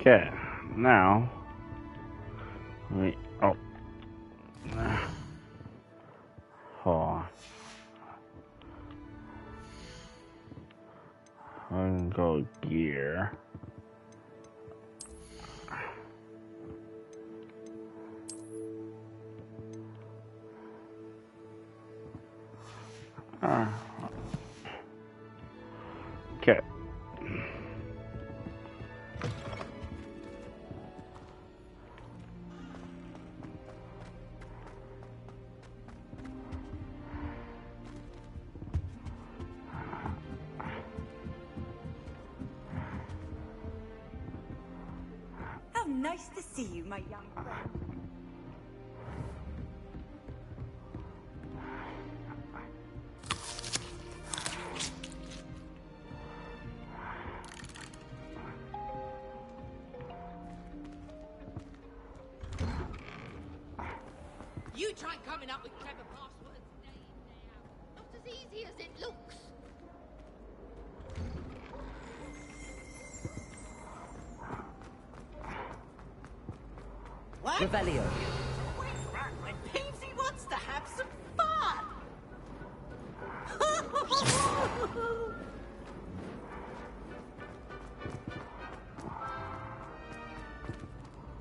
Okay, now we oh hold on. Go gear. Okay. How nice to see you, my young friend. You try coming up with clever passwords day in, day out. Not as easy as it looks. What? Revelio. Wait back when Peavesy wants to have some fun.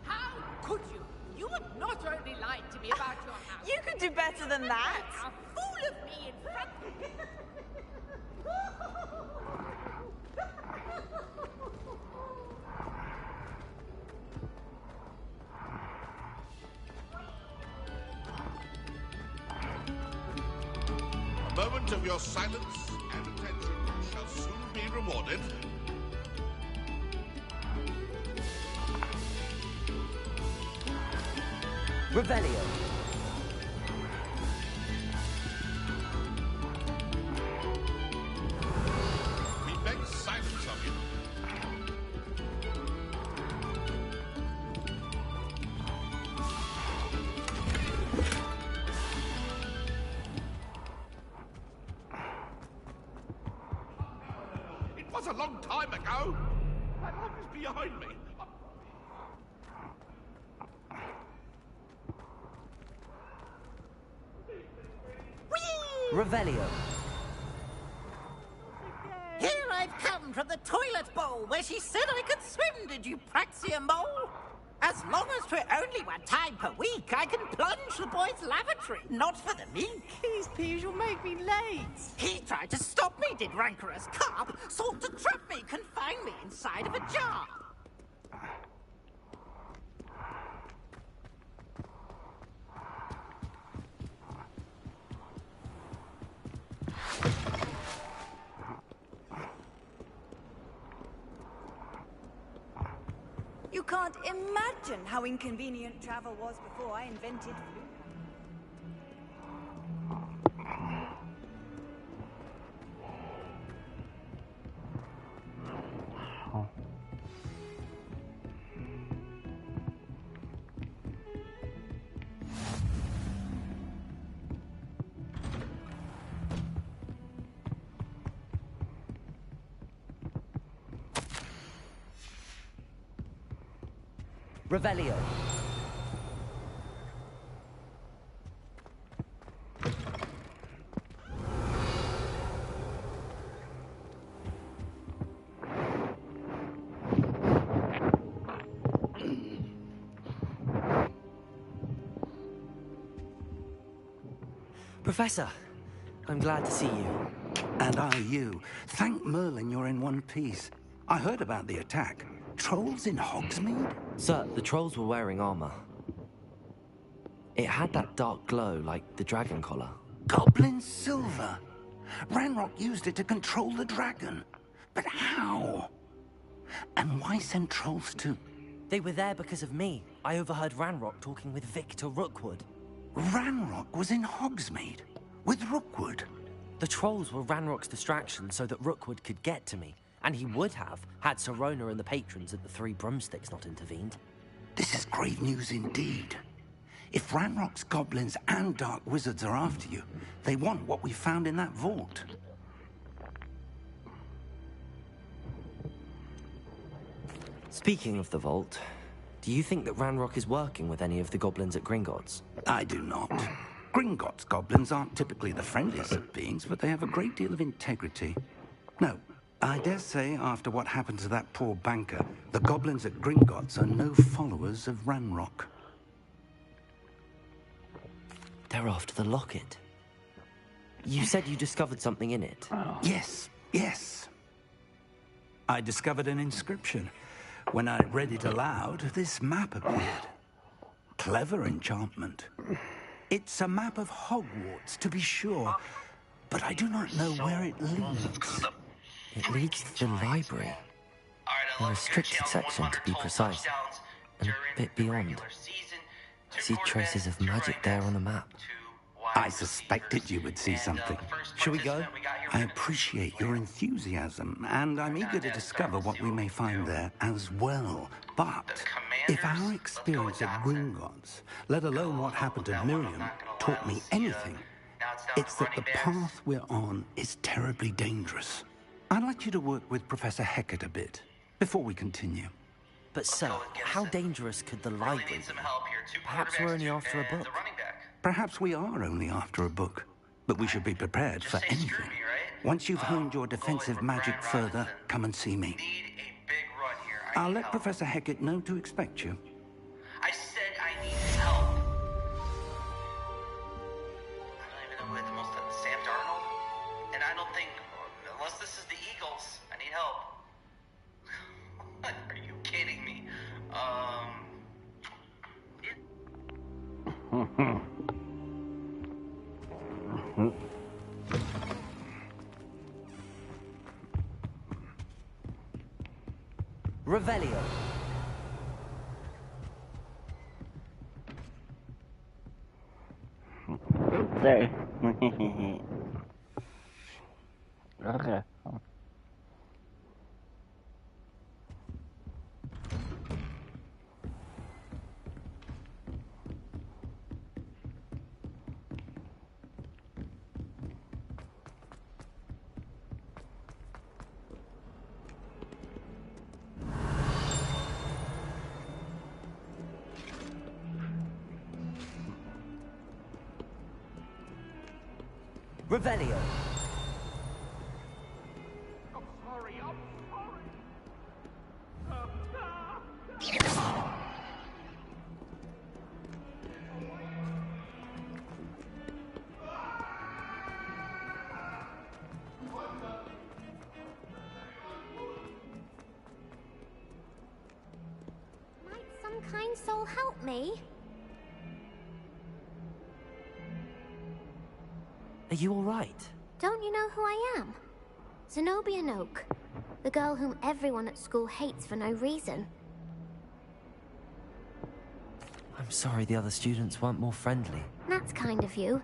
How could you? You have not only lied to me about your house. You could do better than that. A fool of me in front of me. A moment of your silence and attention shall soon be rewarded. Revelio. We beg silence of you. It was a long time ago. That long is behind me. Revelio. Here I've come from the toilet bowl where she said I could swim, did you praxia mole? As long as 'twere only one time per week, I can plunge the boy's lavatory, not for the meek. Please, Peeves, you'll make me late. He tried to stop me, did rancorous carp, sought to trap me, confine me inside of a jar. You can't imagine how inconvenient travel was before I invented flu. Revelio. Professor, I'm glad to see you. And are you? Thank Merlin you're in one piece. I heard about the attack. Trolls in Hogsmeade? Sir, the trolls were wearing armor. It had that dark glow like the dragon collar. Goblin silver. Ranrock used it to control the dragon. But how? And why send trolls to... They were there because of me. I overheard Ranrock talking with Victor Rookwood. Ranrock was in Hogsmeade? With Rookwood? The trolls were Ranrock's distraction so that Rookwood could get to me. And he would have, had Sirona and the patrons at the Three Broomsticks not intervened. This is grave news indeed. If Ranrock's goblins and dark wizards are after you, they want what we found in that vault. Speaking of the vault, do you think that Ranrock is working with any of the goblins at Gringotts? I do not. Gringotts goblins aren't typically the friendliest of beings, but they have a great deal of integrity. No, I dare say after what happened to that poor banker, the goblins at Gringotts are no followers of Ranrock. They're after the locket. You said you discovered something in it. Yes, yes. I discovered an inscription. When I read it aloud, this map appeared. Clever enchantment. It's a map of Hogwarts, to be sure, but I do not know where it leads. It leads to the library. A restricted section, to be precise, and a bit beyond. I see traces of magic there on the map. I suspected you would see something. Shall we go? I appreciate your enthusiasm, and I'm eager to discover what we may find there as well. But if our experience at Gringotts, let alone what happened to Miriam, taught me anything, it's that the path we're on is terribly dangerous. I'd like you to work with Professor Hecat a bit before we continue. But sir, how dangerous could the library be? Perhaps we're only after a book. Perhaps we are only after a book, but we should be prepared for anything. Once you've honed your defensive magic further, come and see me. I'll let Professor Hecat know to expect you. I said I need help. I don't even know who had the most Sam Darnold. And I don't think, unless this is the Eagles, I need help. Are you kidding me? Revelio. Say. Okay. Revelio. Might some kind soul help me? Are you all right? Don't you know who I am? Zenobia Noak, the girl whom everyone at school hates for no reason. I'm sorry the other students weren't more friendly. That's kind of you.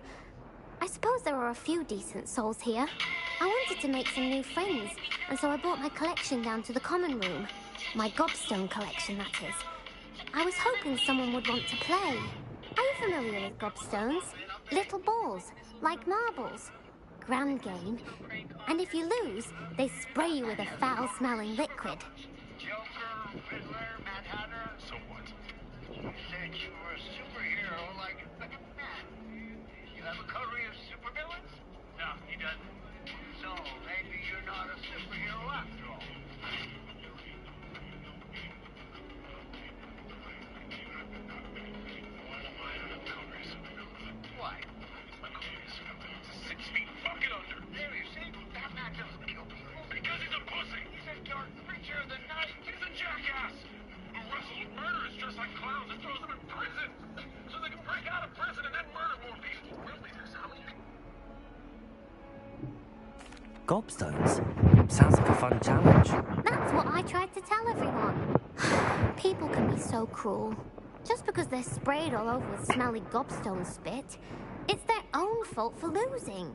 I suppose there are a few decent souls here. I wanted to make some new friends, and so I brought my collection down to the common room. My gobstone collection, that is. I was hoping someone would want to play. Are you familiar with gobstones? Little balls, like marbles. Grand game. And if you lose, they spray you with a foul-smelling liquid. Joker, Riddler, Mad Hatter, so what? You said you were a superhero like Matt. You have a coterie of supervillains? No, he doesn't. So, maybe you're not a superhero after all. Why? My coterie of supervillains is 6 feet fucking under. There, you see? That man doesn't kill people. Because he's a pussy! He's a dark creature of the night! He's a jackass! Who wrestles with murderers just like clowns and throws them in prison! So they can break out of prison and then murder more people! Really, there's how many people? Gobstones? Sounds like a fun challenge. That's what I tried to tell everyone. People can be so cruel. Just because they're sprayed all over with smelly gobstone spit, it's their own fault for losing.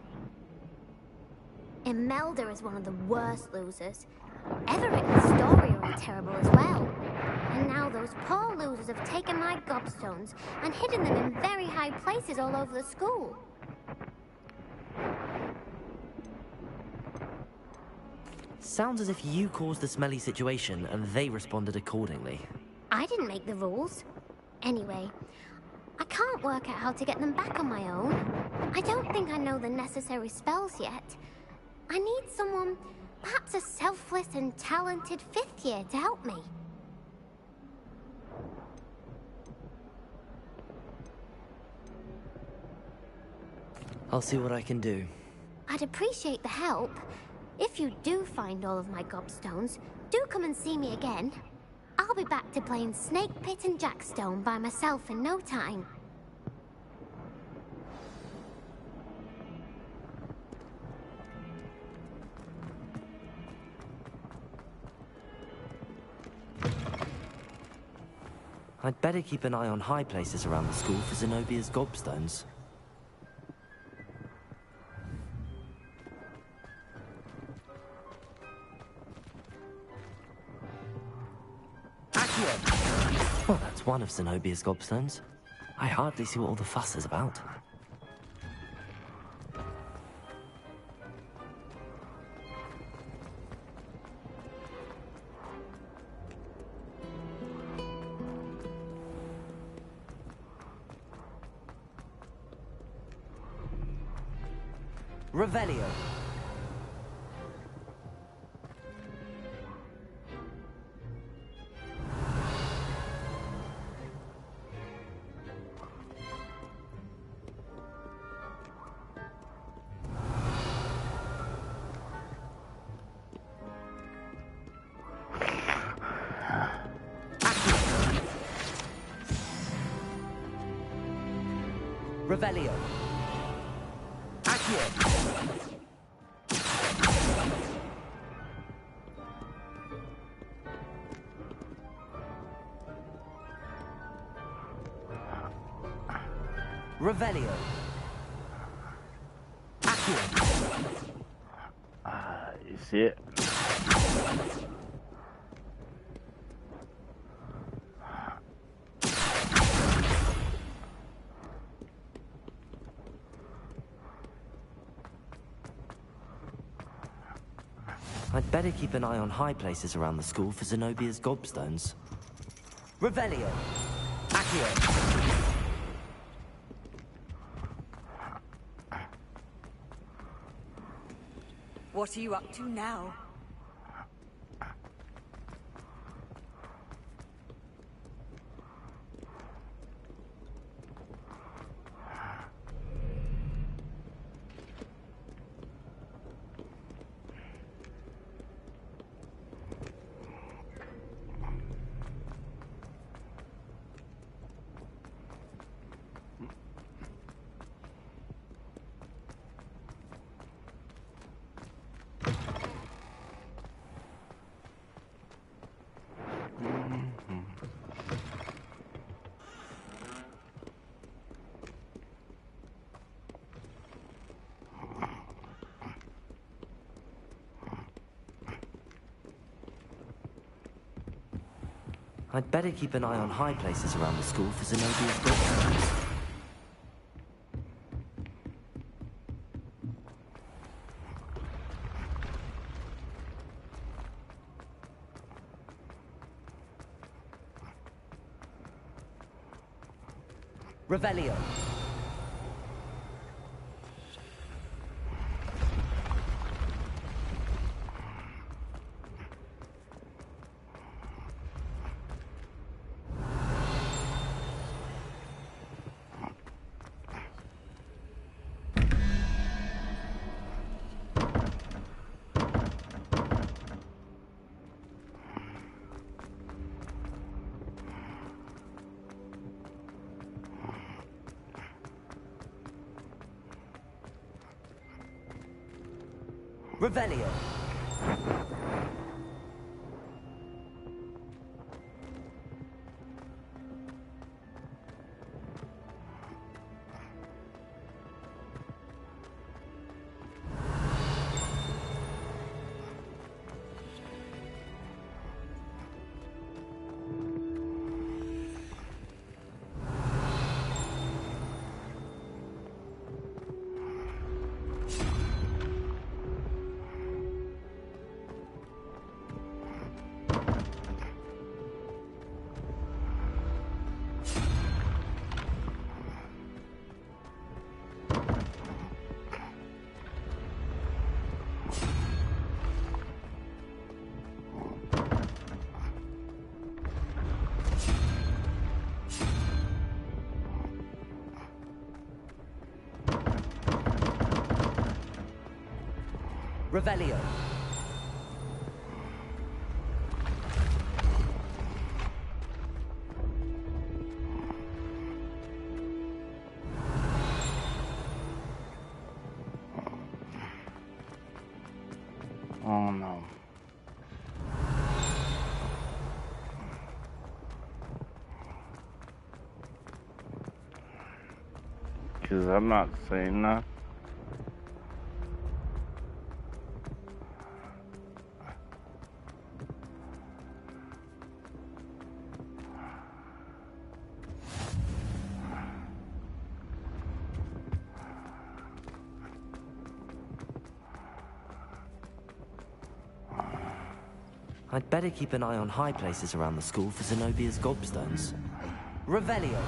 Imelda is one of the worst losers. Everett and Story are terrible as well. And now those poor losers have taken my gobstones and hidden them in very high places all over the school. Sounds as if you caused the smelly situation and they responded accordingly. I didn't make the rules. Anyway, I can't work out how to get them back on my own. I don't think I know the necessary spells yet. I need someone, perhaps a selfless and talented 5th year to help me. I'll see what I can do. I'd appreciate the help. If you do find all of my gobstones, do come and see me again. I'll be back to playing Snake Pit and Jackstone by myself in no time. I'd better keep an eye on high places around the school for Zenobia's gobstones. Well, that's one of Zenobia's gobstones. I hardly see what all the fuss is about. Revelio. Revelio. Accio. Revelio. Accio. You see it? I'd better keep an eye on high places around the school for Zenobia's gobstones. Revelio. Accio. What are you up to now? I'd better keep an eye on high places around the school for Zenobia's gobstones. Revelio. Revelio. Revelio. Oh no. Because I'm not saying that. I'd better keep an eye on high places around the school for Zenobia's gobstones. Revelio.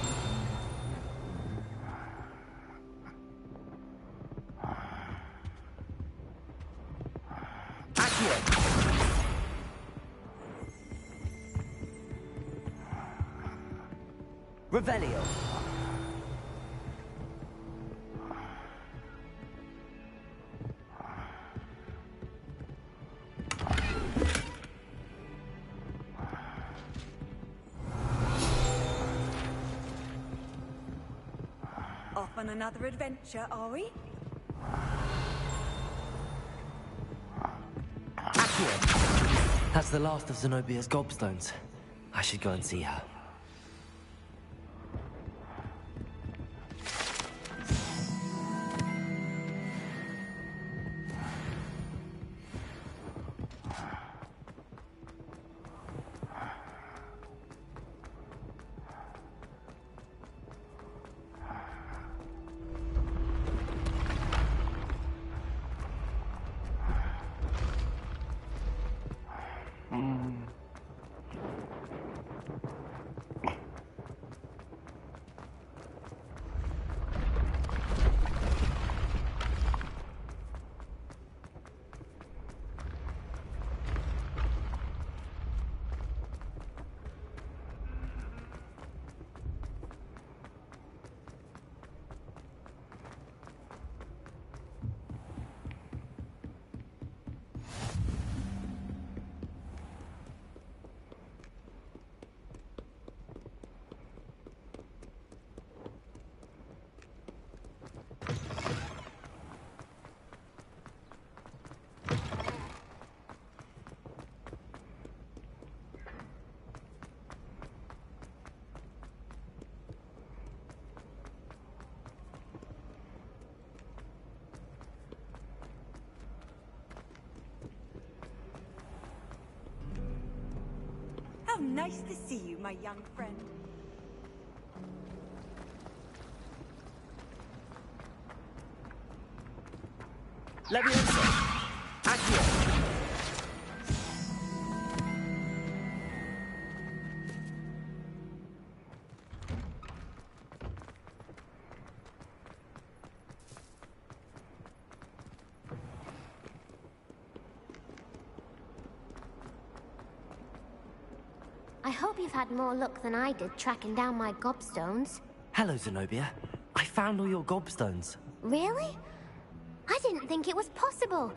Revelio. Off on another adventure, are we? Accio. That's the last of Zenobia's gobstones. I should go and see her. How nice to see you, my young friend. Leviosa. Accio. I hope you've had more luck than I did tracking down my gobstones. Hello, Zenobia. I found all your gobstones. Really? I didn't think it was possible.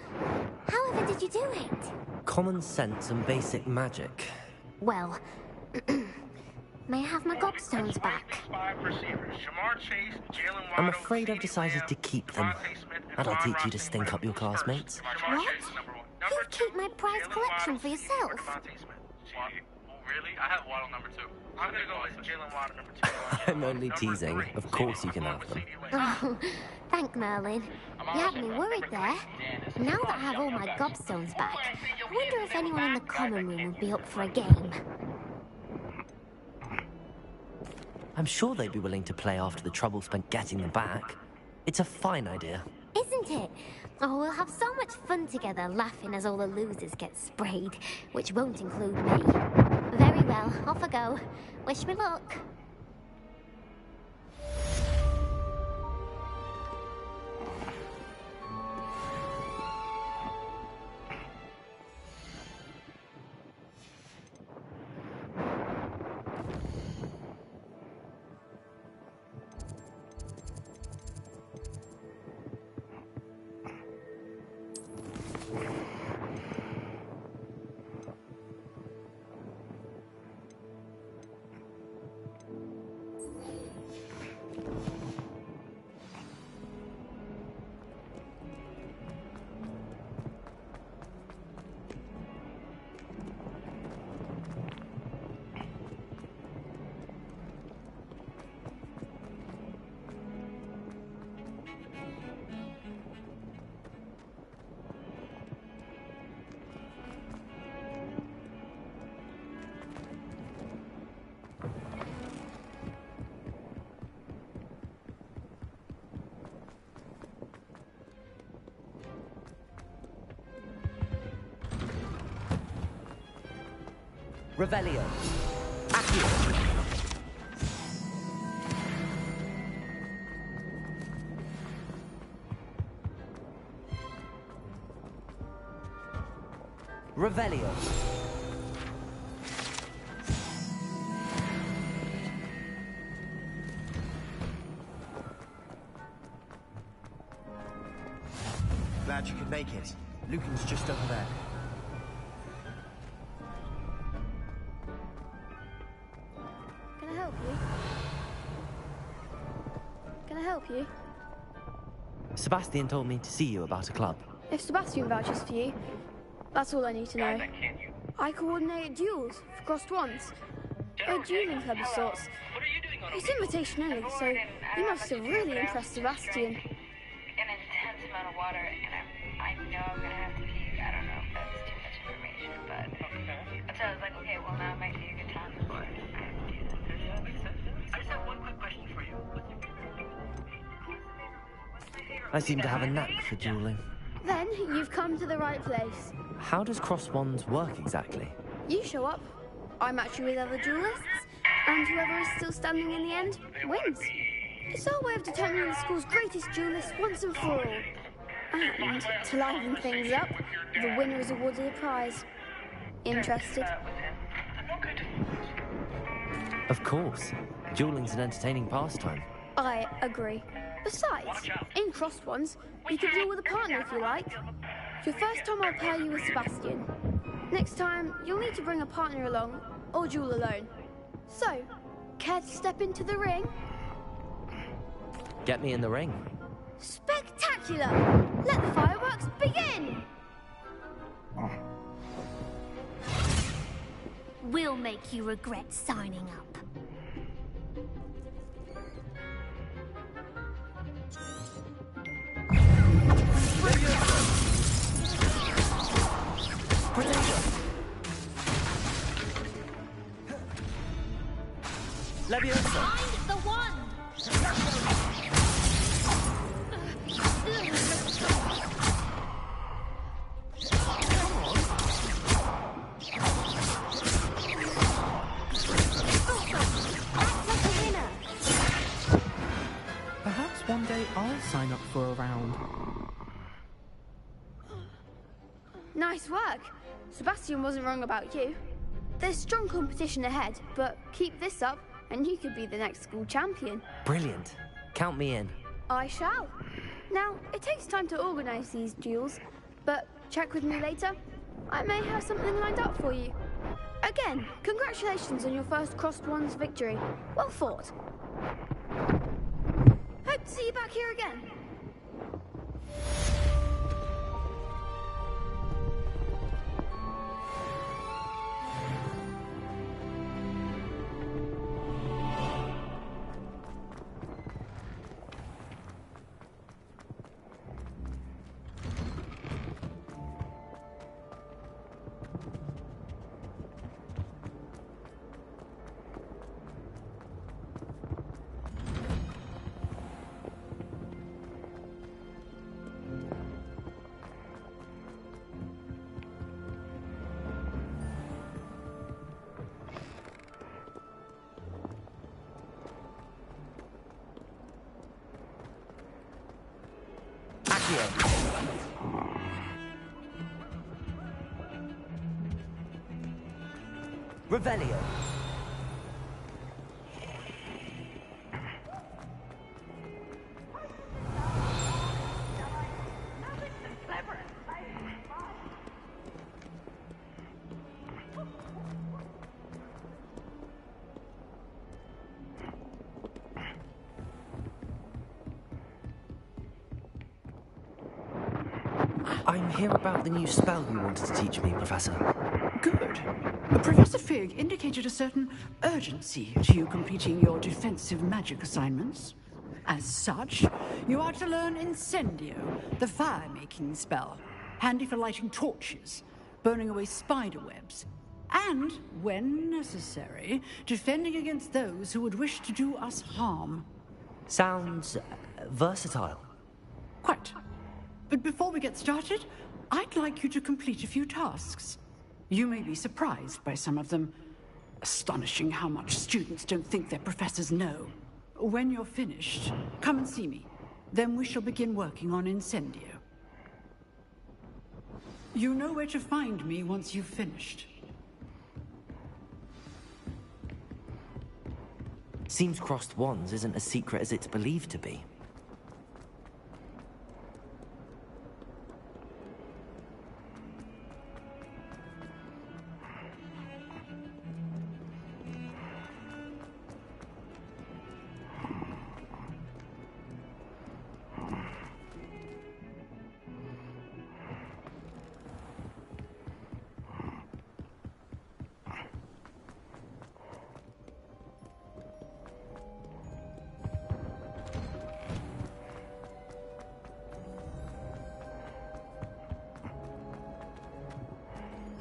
However did you do it? Common sense and basic magic. Well, may I have my gobstones back? I'm afraid I've decided to keep them. That'll teach you to stink up your classmates. What? You keep my prized collection for yourself? Really? I have Waddle number 2. I'm gonna go with Jalen Waddle number 2. I'm only teasing. Of course you can have them. Oh, thank Merlin. You had me worried there. Now that I have all my gobstones back, I wonder if anyone in the common room would be up for a game. I'm sure they'd be willing to play after the trouble spent getting them back. It's a fine idea. Isn't it? Oh, we'll have so much fun together, laughing as all the losers get sprayed, which won't include me. Very well, off I go. Wish me luck. Revelio. Accio. Revelio. Glad you could make it. Lucan's just over there. Can I help you? Can I help you? Sebastian told me to see you about a club. If Sebastian vouches for you, that's all I need to know. I coordinate duels for crossed ones. A dueling club of sorts. It's invitation only, so you must have really impressed Sebastian. An intense amount of water, and I know I'm gonna have to pee. I don't know if that's too much information, but so I was like, okay, well now might be a good time before I do this. I just have one quick question for you. I seem to have a knack for dueling. Then you've come to the right place. How does cross wands work exactly? You show up, I match you with other duelists, and whoever is still standing in the end wins. It's our way of determining the school's greatest duelist once and for all. And to liven things up, the winner is awarded a prize. Interested? Of course. Dueling's an entertaining pastime. I agree. Besides, in crossed ones, you can duel with a partner if you like. Your first time I'll pair you with Sebastian. Next time, you'll need to bring a partner along, or duel alone. So, care to step into the ring? Get me in the ring. Spectacular! Let the fireworks begin! We'll make you regret signing up. Leviosa! Find the wand! Perhaps one day I'll sign up for a round. Nice work. Sebastian wasn't wrong about you. There's strong competition ahead, but keep this up and you could be the next school champion. Brilliant. Count me in. I shall. Now, it takes time to organise these duels, but check with me later. I may have something lined up for you. Again, congratulations on your first crossed ones victory. Well fought. Hope to see you back here again. Revelio. I'm here about the new spell you wanted to teach me, Professor. Good. Professor Fig indicated a certain urgency to you completing your defensive magic assignments. As such, you are to learn Incendio, the fire-making spell, handy for lighting torches, burning away spider webs, and, when necessary, defending against those who would wish to do us harm. Sounds versatile. Quite. But before we get started, I'd like you to complete a few tasks. You may be surprised by some of them. Astonishing how much students don't think their professors know. When you're finished, come and see me. Then we shall begin working on Incendio. You know where to find me once you've finished. Seems crossed wands isn't as secret as it's believed to be.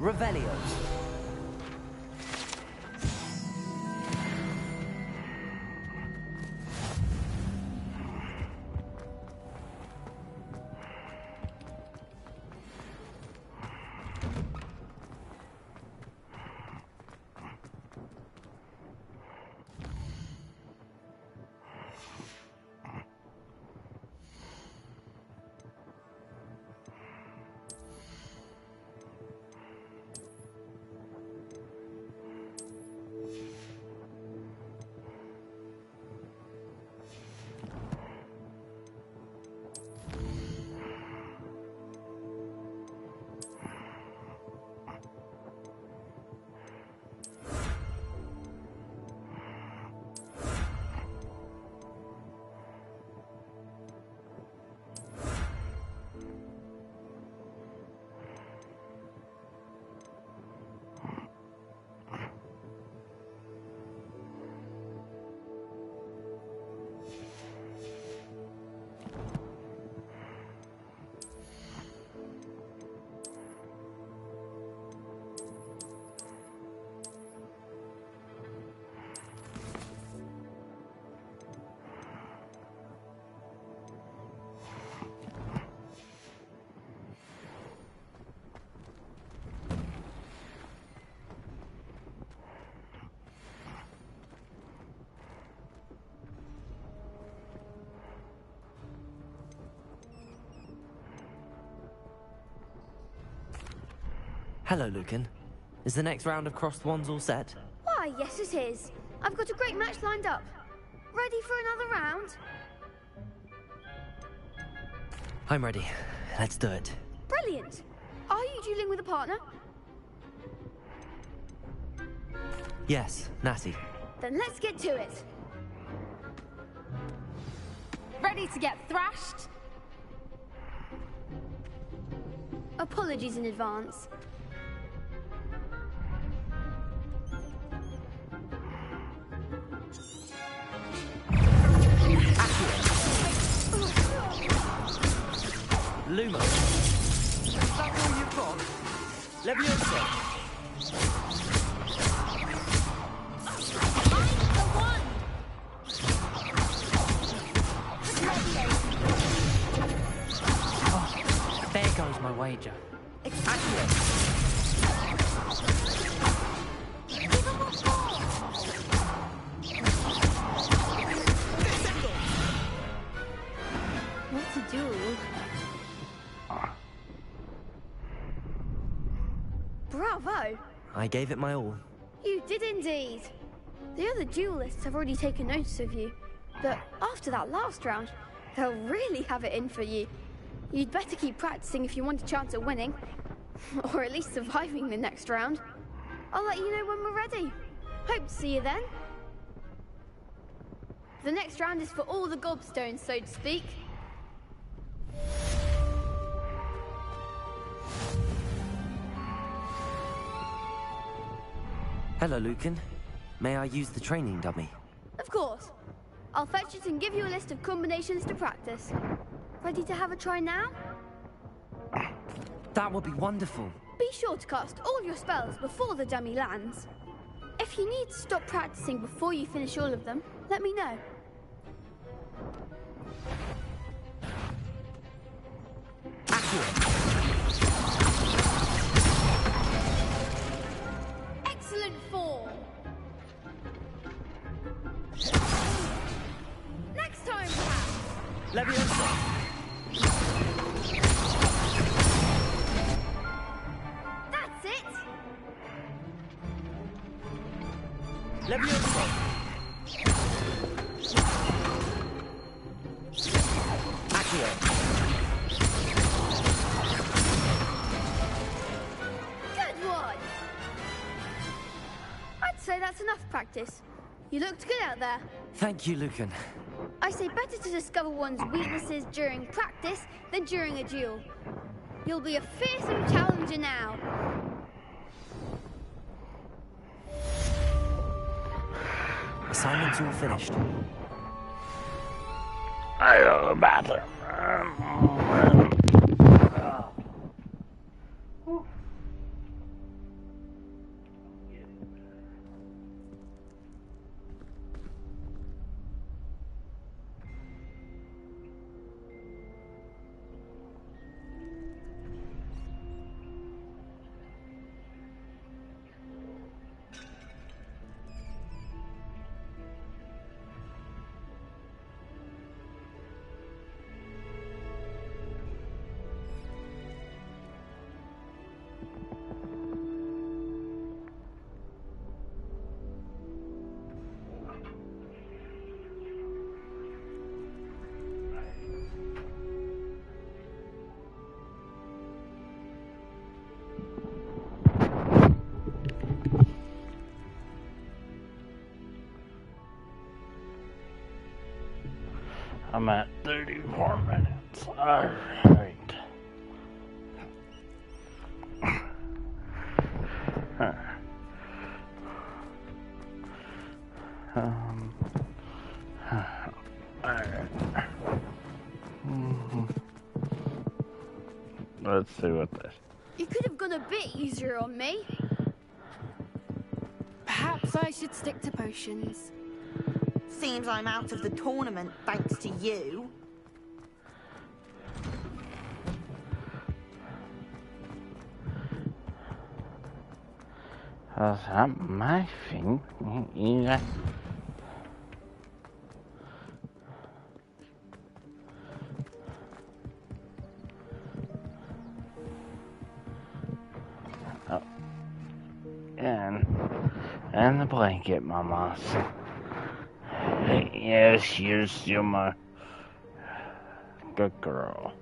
Revelios. Hello, Lucan. Is the next round of crossed wands all set? Why, yes it is. I've got a great match lined up. Ready for another round? I'm ready. Let's do it. Brilliant. Are you dueling with a partner? Yes, Natty. Then let's get to it. Ready to get thrashed? Apologies in advance. Luma. Is that all you've got? Leviosa. I'm the one! Oh, there goes my wager. What a duel. Bravo! I gave it my all. You did indeed. The other duelists have already taken notice of you, but after that last round, they'll really have it in for you. You'd better keep practicing if you want a chance at winning, or at least surviving the next round. I'll let you know when we're ready. Hope to see you then. The next round is for all the gobstones, so to speak. Hello, Lucan. May I use the training dummy? Of course. I'll fetch it and give you a list of combinations to practice. Ready to have a try now? That would be wonderful. Be sure to cast all your spells before the dummy lands. If you need to stop practicing before you finish all of them, let me know. Excellent form! Leviosa! That's it! Leviosa! Accio! Good one! I'd say that's enough practice. You looked good out there. Thank you, Lucan. I say better to discover one's weaknesses during practice than during a duel. You'll be a fearsome challenger now. Assignment's all finished. I go to the bathroom. I'm at 34 minutes. Alright. Alright. Let's see what this. You could have gone a bit easier on me. Perhaps I should stick to potions. Seems I'm out of the tournament thanks to you. That's not my thing. You got... Oh. And the blanket, mamas. Yes, you're still my good girl.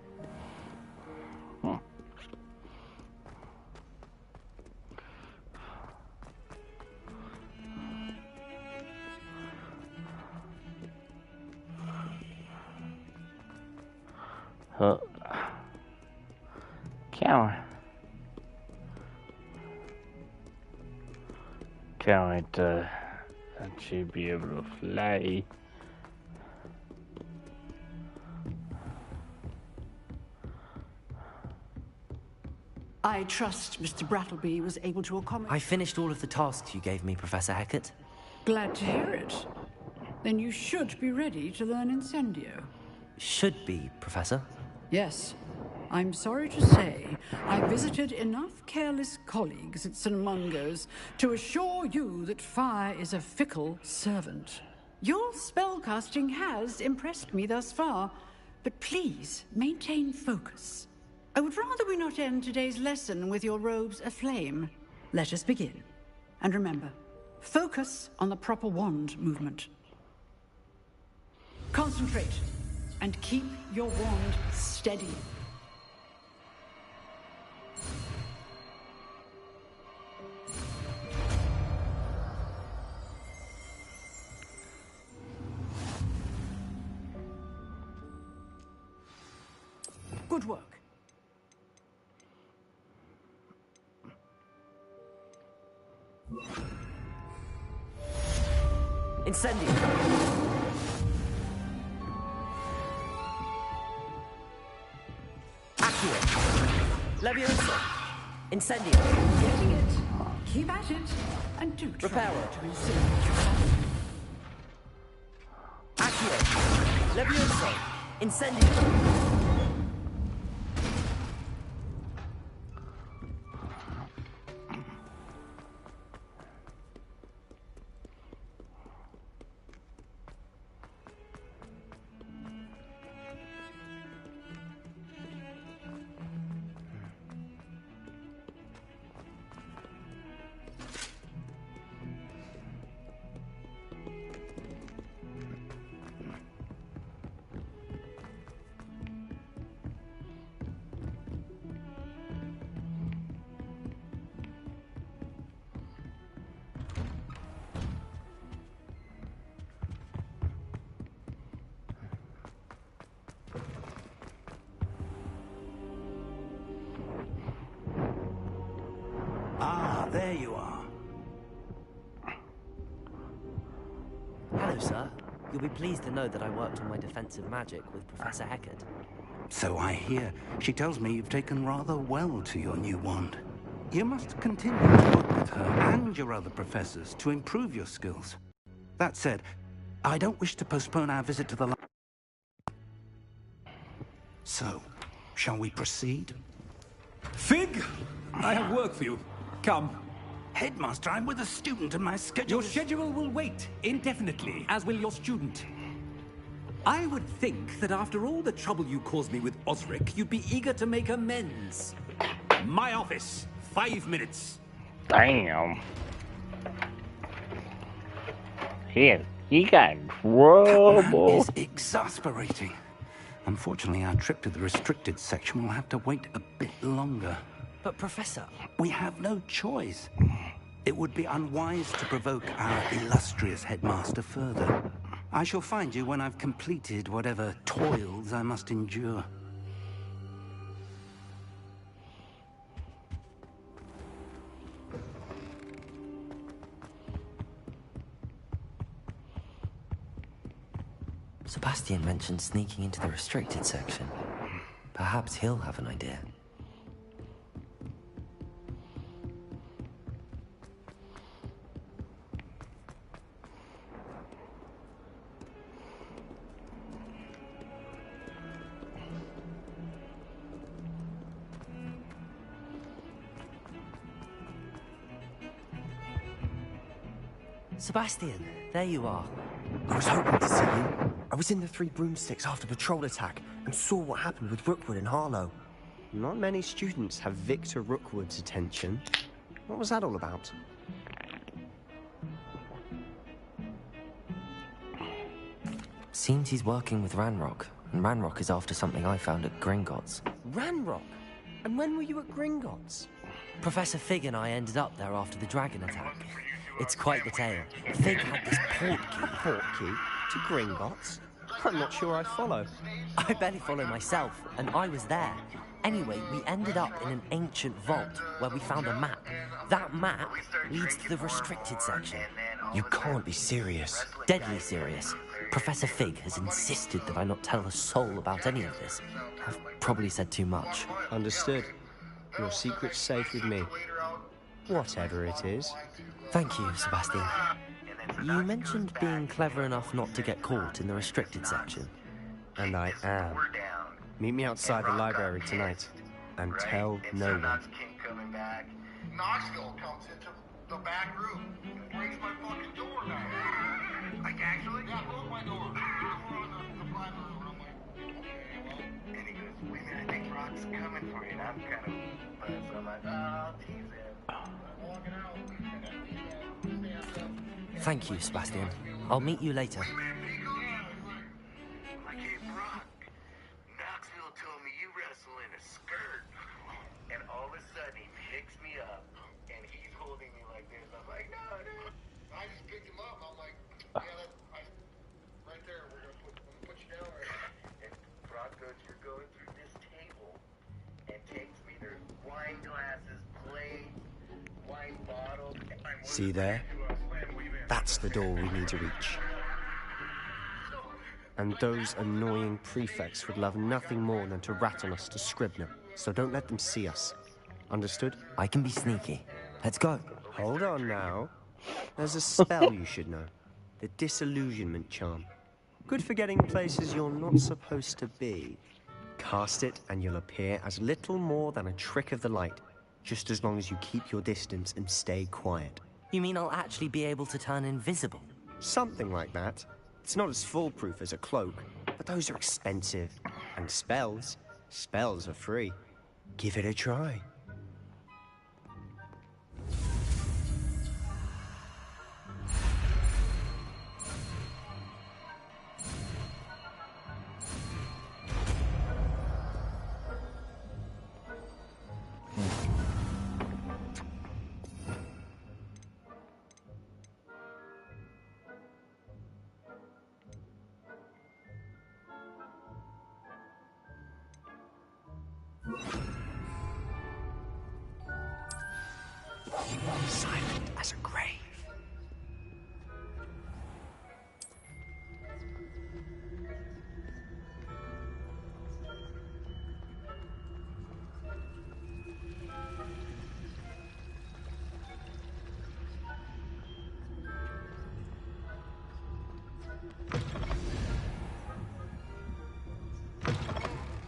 Can't wait to actually be able to fly. I trust Mr. Brattleby was able to accommodate... I finished all of the tasks you gave me, Professor Hecat. Glad to hear it. Then you should be ready to learn Incendio. Should be, Professor. Yes. I'm sorry to say, I visited enough careless colleagues at St. Mungo's to assure you that fire is a fickle servant. Your spellcasting has impressed me thus far, but please maintain focus. I would rather we not end today's lesson with your robes aflame. Let us begin. And remember, focus on the proper wand movement. Concentrate, and keep your wand steady. Good work. Incendio! Accio! Leviosa! Incendio! Getting it. Keep at it. And do try Reparo. to incinerate yourself. Accio! Leviosa! Incendio! Hello, sir. You'll be pleased to know that I worked on my defensive magic with Professor Heckard. So I hear. She tells me you've taken rather well to your new wand. You must continue to work with her and your other professors to improve your skills. That said, I don't wish to postpone our visit to the library. So, shall we proceed? Fig! I have work for you. Come. Headmaster, I'm with a student and my schedule... Your schedule will wait indefinitely, as will your student. I would think that after all the trouble you caused me with Osric, you'd be eager to make amends. My office. 5 minutes. Damn. He got in trouble. That is exasperating. Unfortunately, our trip to the restricted section will have to wait a bit longer. But, Professor... We have no choice. It would be unwise to provoke our illustrious headmaster further. I shall find you when I've completed whatever toils I must endure. Sebastian mentioned sneaking into the restricted section. Perhaps he'll have an idea. Sebastian, there you are. I was hoping to see you. I was in the Three Broomsticks after patrol attack and saw what happened with Rookwood and Harlow. Not many students have Victor Rookwood's attention. What was that all about? Seems he's working with Ranrock, and Ranrock is after something I found at Gringotts. Ranrock? And when were you at Gringotts? Professor Fig and I ended up there after the dragon attack. It's quite the tale. Fig had this port key. Port key? To Gringotts? I'm not sure I follow. I barely follow myself, and I was there. Anyway, we ended up in an ancient vault where we found a map. That map leads to the restricted section. You can't be serious. Deadly serious. Professor Fig has insisted that I not tell a soul about any of this. I've probably said too much. Understood. Your secret's safe with me. Whatever it is. Thank you, Sebastian. You mentioned being clever enough not to get caught in the restricted section. And I am. Meet me outside the library tonight. And tell no one. Knoxville comes into the back room and breaks my fucking door down. Like, actually? Yeah, broke my door. The private room. I'm like, okay, well. And he goes, wait a minute, I think Brock's coming for you. And I'm kind of buzzed. So I'm like, oh, tease him. I'm walking out. Thank you, Sebastian. I'll meet you later. Like, hey, Brock, Knoxville told me you wrestle in a skirt. And all of a sudden, he picks me up, and he's holding me like this. I'm like, no, dude. I just picked him up. I'm like, yeah, right there. I'm gonna put you down right now. And Brock goes, you're going through this table, and takes me. There's wine glasses, plates, wine bottles. See there? That's the door we need to reach. And those annoying prefects would love nothing more than to rat on us to Scribner, so don't let them see us. Understood? I can be sneaky. Let's go. Hold on now. There's a spell you should know. The Disillusionment Charm. Good for getting places you're not supposed to be. Cast it and you'll appear as little more than a trick of the light, just as long as you keep your distance and stay quiet. You mean I'll actually be able to turn invisible? Something like that. It's not as foolproof as a cloak, but those are expensive. And spells are free. Give it a try.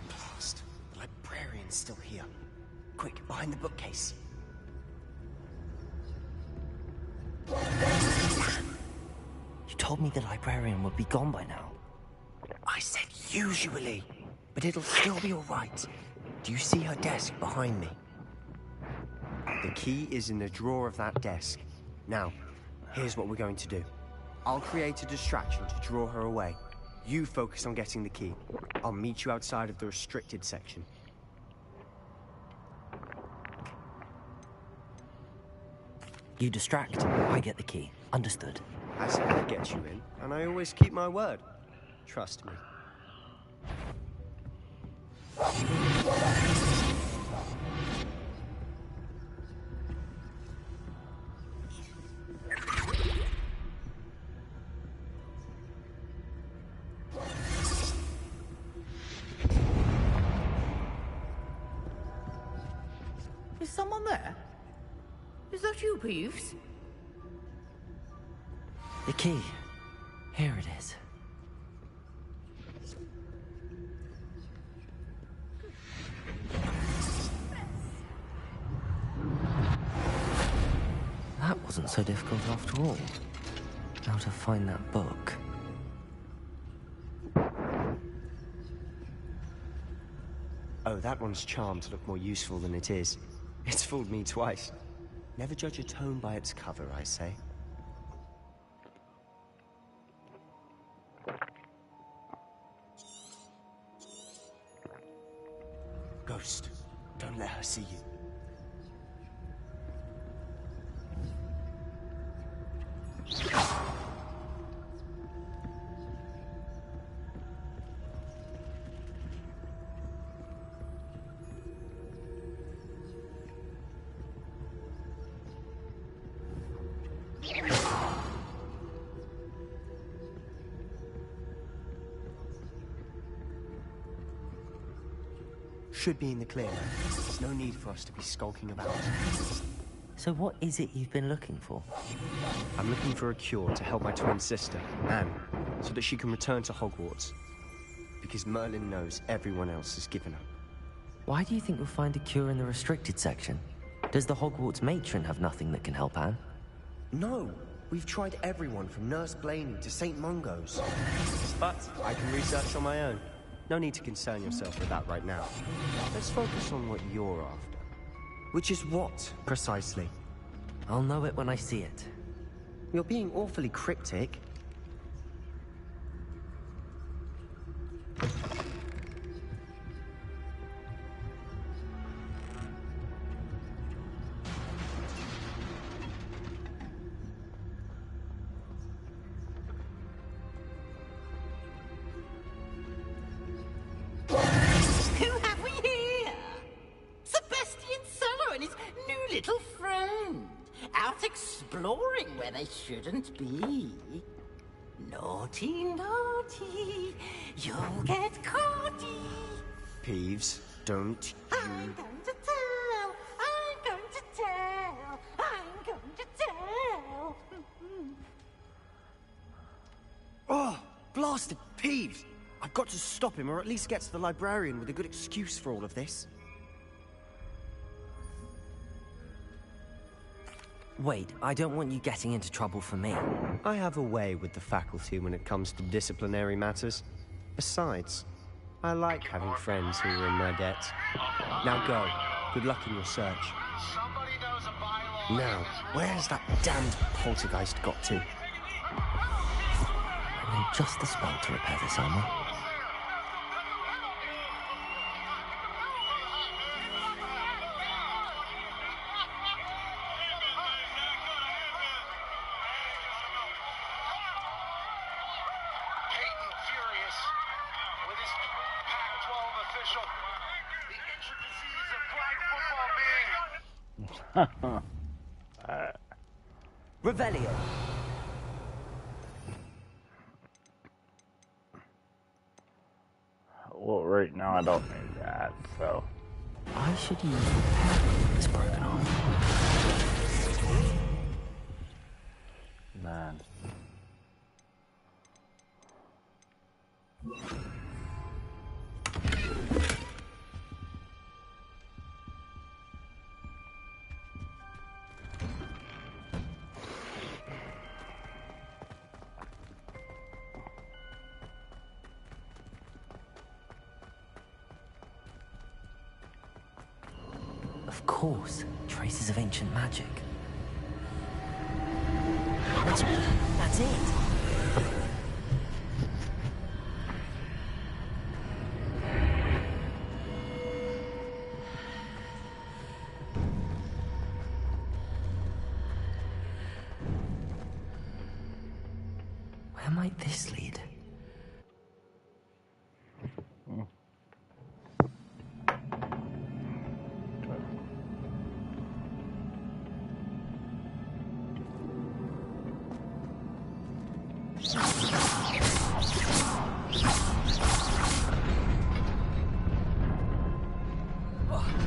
Blast. The librarian's still here. Quick, behind the bookcase. You told me the librarian would be gone by now. I said usually, but it'll still be all right. Do you see her desk behind me? The key is in the drawer of that desk. Now, here's what we're going to do. I'll create a distraction to draw her away. You focus on getting the key. I'll meet you outside of the restricted section. You distract, I get the key. Understood. I said I'd get you in, and I always keep my word. Trust me. Is someone there? Is that you, Peeves? The key. Here it is. That wasn't so difficult after all. Now to find that book. Oh, that one's charmed to look more useful than it is. It's fooled me twice. Never judge a tome by its cover, I say. Ghost, don't let her see you. Should be in the clear now. There's no need for us to be skulking about. So what is it you've been looking for? I'm looking for a cure to help my twin sister, Anne, so that she can return to Hogwarts. Because Merlin knows everyone else has given up. Why do you think you'll find a cure in the restricted section? Does the Hogwarts matron have nothing that can help Anne? No! We've tried everyone from Nurse Blaney to St. Mungo's. But I can research on my own. No need to concern yourself with that right now. Let's focus on what you're after. Which is what, precisely? I'll know it when I see it. You're being awfully cryptic. Where they shouldn't be. Naughty, naughty, you'll get caughty. Peeves, don't you... I'm going to tell, I'm going to tell, I'm going to tell. Oh, blasted Peeves! I've got to stop him, or at least get to the librarian with a good excuse for all of this. Wait, I don't want you getting into trouble for me. I have a way with the faculty when it comes to disciplinary matters. Besides, I like having friends who are in my debt. Now go. Good luck in your search. Now, where's that damned poltergeist got to? I know just the spell to repair this armor. Revelio. Well, right now I don't need that, so. I should use this broken arm. Man. Of course, traces of ancient magic. That's it. Where might this lead?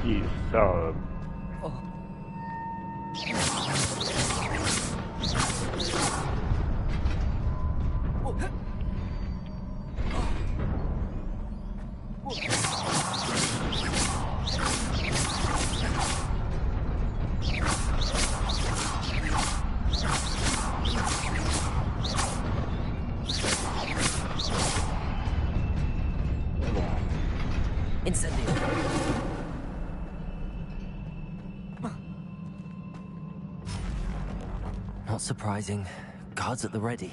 You saw him. Incendio. Not surprising. Guards at the ready.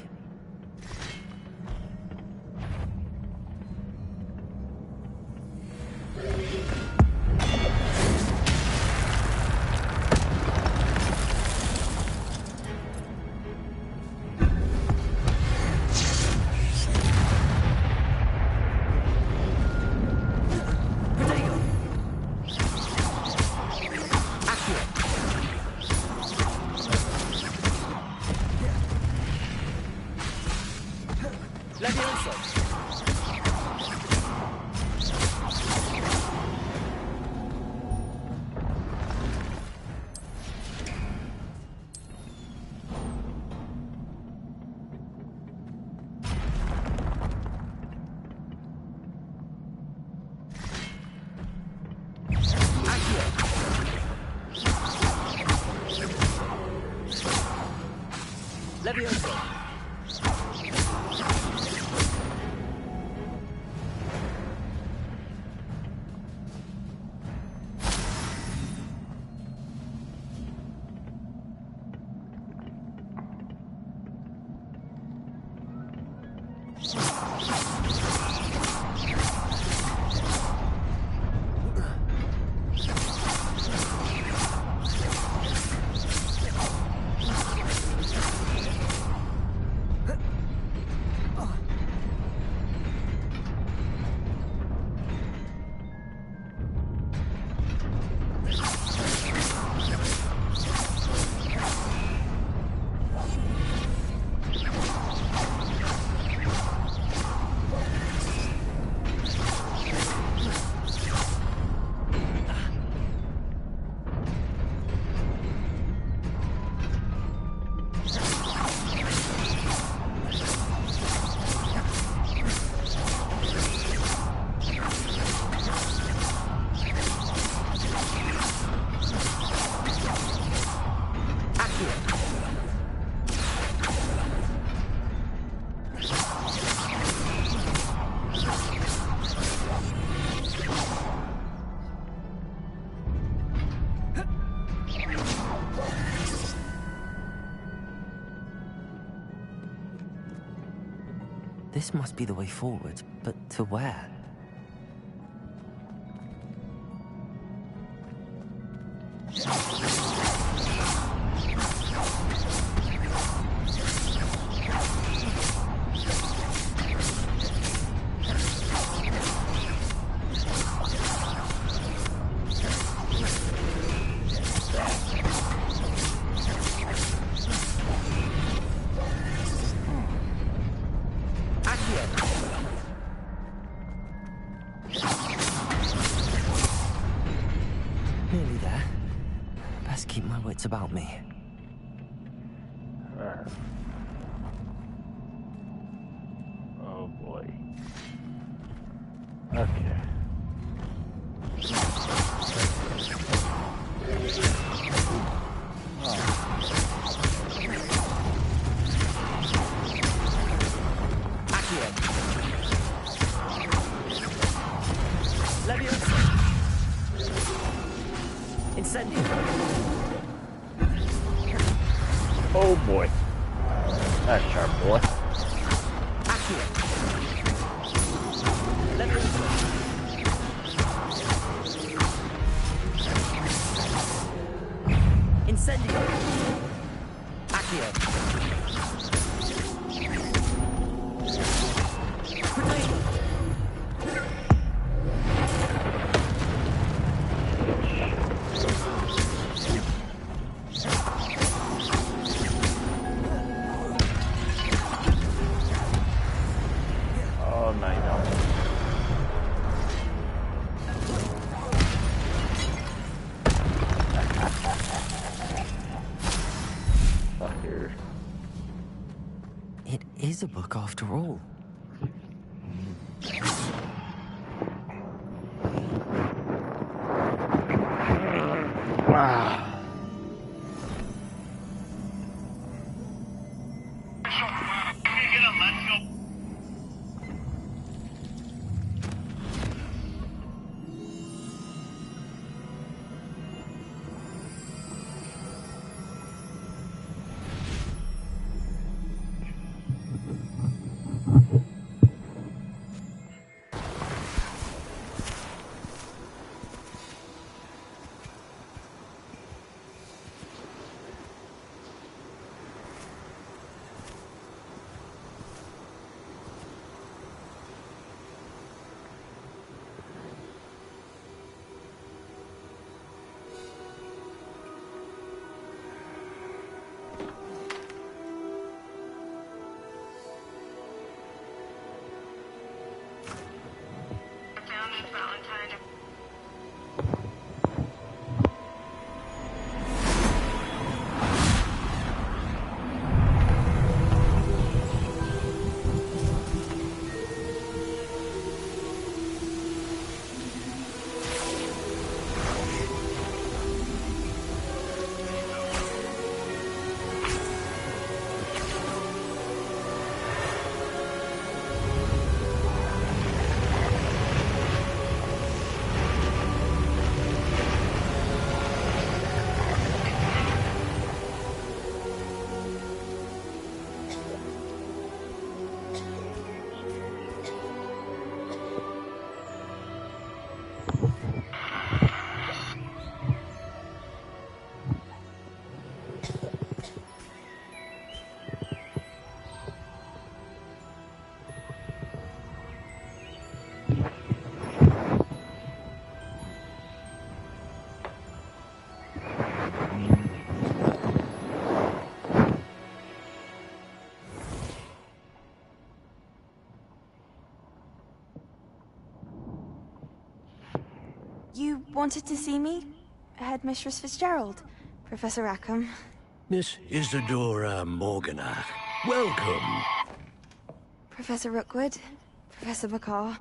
This must be the way forward, but to where? Nearly there. Best keep my wits about me. Oh boy. Okay. Incendio. Incendio. Accio. Oh my god. Fucker. It is a book after all. You wanted to see me? Headmistress Fitzgerald, Professor Rackham. Miss Isadora Morganach, welcome. Professor Rookwood, Professor McCaw.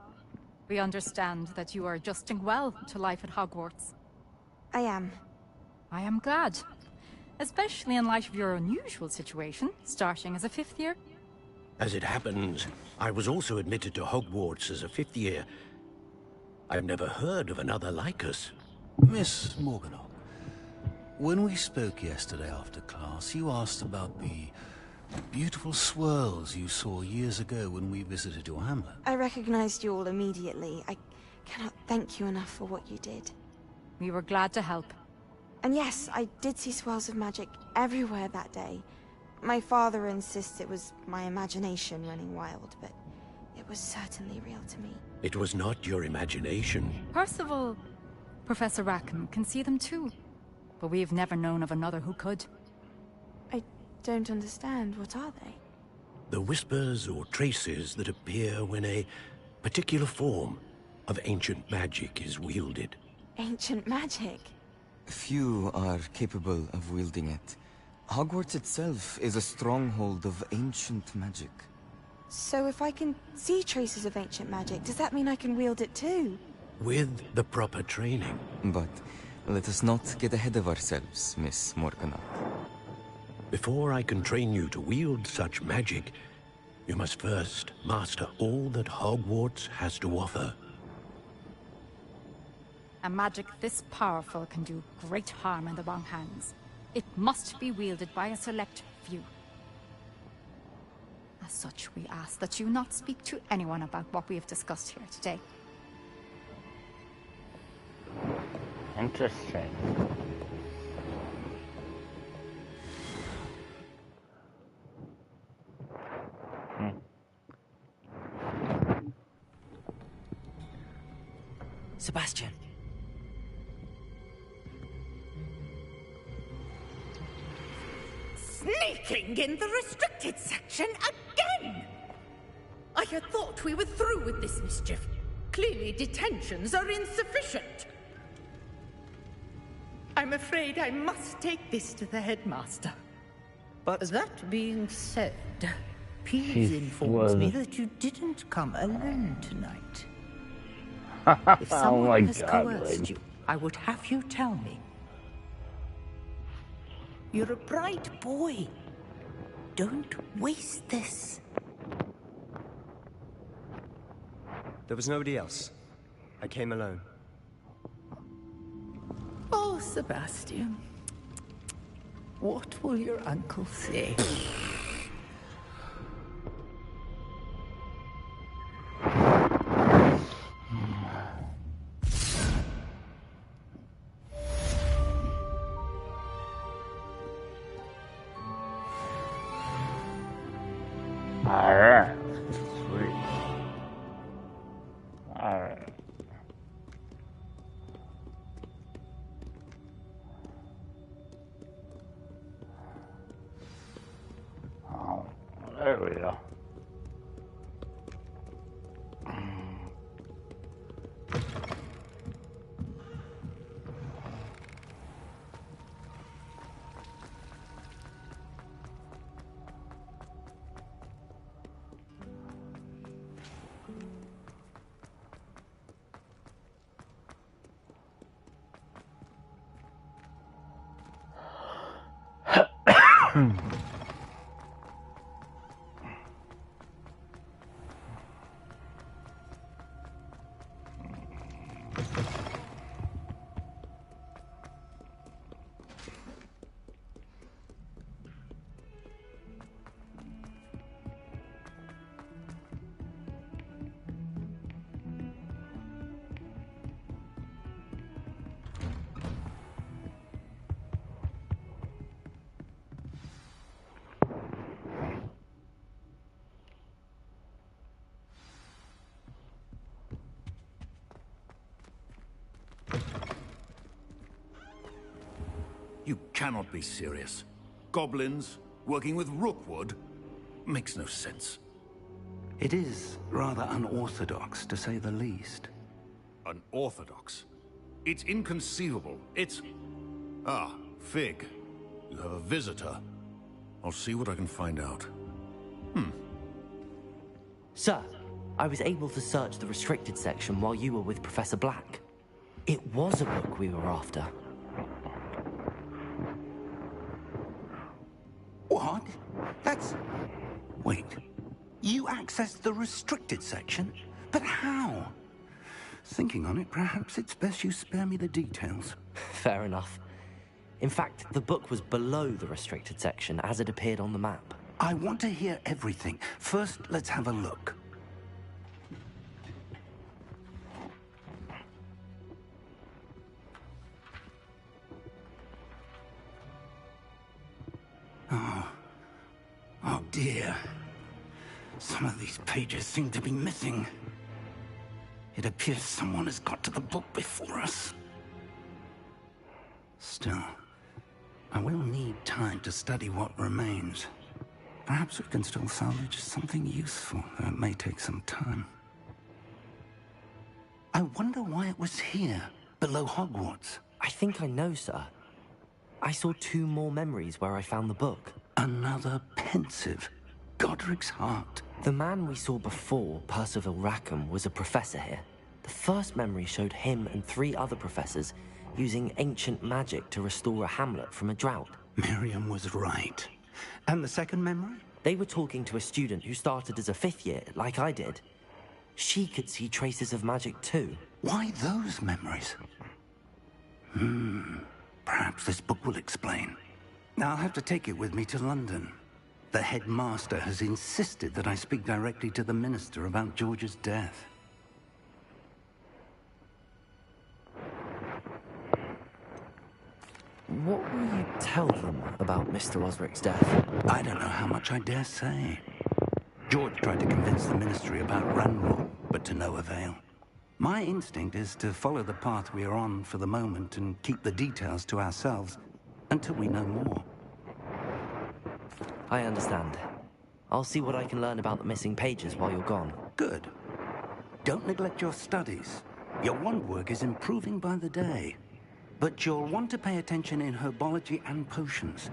We understand that you are adjusting well to life at Hogwarts. I am. I am glad. Especially in light of your unusual situation, starting as a 5th year. As it happens, I was also admitted to Hogwarts as a 5th year. I've never heard of another like us. Miss Morganach, when we spoke yesterday after class, you asked about the beautiful swirls you saw years ago when we visited your hamlet. I recognized you all immediately. I cannot thank you enough for what you did. We were glad to help. And yes, I did see swirls of magic everywhere that day. My father insists it was my imagination running wild, but it was certainly real to me. It was not your imagination. Percival, Professor Rackham can see them too. But we've never known of another who could. I don't understand. What are they? The whispers or traces that appear when a particular form of ancient magic is wielded. Ancient magic? Few are capable of wielding it. Hogwarts itself is a stronghold of ancient magic. So if I can see traces of ancient magic, does that mean I can wield it too? With the proper training. But let us not get ahead of ourselves, Miss Morganach. Before I can train you to wield such magic, you must first master all that Hogwarts has to offer. A magic this powerful can do great harm in the wrong hands. It must be wielded by a select few. As such, we ask that you not speak to anyone about what we have discussed here today. Interesting. Sebastian. Sneaking in the restricted section again! I had thought we were through with this mischief. Clearly detentions are insufficient. I'm afraid I must take this to the headmaster. But that being said, Peeves informs me that you didn't come alone tonight. If someone has coerced you, I would have you tell me. You're a bright boy. Don't waste this. There was nobody else. I came alone. Oh, Sebastian. What will your uncle say? Alright. Sweet. Alright. Oh, there we go. You cannot be serious. Goblins working with Rookwood makes no sense. It is rather unorthodox, to say the least. Unorthodox? It's inconceivable. It's... Ah, Fig. You have a visitor. I'll see what I can find out. Sir, I was able to search the restricted section while you were with Professor Black. It was a book we were after. What? That's... Wait. You accessed the restricted section? But how? Thinking on it, perhaps it's best you spare me the details. Fair enough. In fact, the book was below the restricted section as it appeared on the map. I want to hear everything. First, let's have a look. Oh dear. Some of these pages seem to be missing. It appears someone has got to the book before us. Still, I will need time to study what remains. Perhaps we can still salvage something useful, though it may take some time. I wonder why it was here, below Hogwarts. I think I know, sir. I saw 2 more memories where I found the book. Another pensive. Godric's heart. The man we saw before, Percival Rackham, was a professor here. The first memory showed him and 3 other professors using ancient magic to restore a hamlet from a drought. Miriam was right. And the second memory? They were talking to a student who started as a 5th year, like I did. She could see traces of magic too. Why those memories? Perhaps this book will explain. I'll have to take it with me to London. The headmaster has insisted that I speak directly to the minister about George's death. What will you tell them about Mr. Osric's death? I don't know how much I dare say. George tried to convince the ministry about Randall, but to no avail. My instinct is to follow the path we are on for the moment and keep the details to ourselves until we know more. I understand. I'll see what I can learn about the missing pages while you're gone. Good. Don't neglect your studies. Your wand work is improving by the day. But you'll want to pay attention in herbology and potions.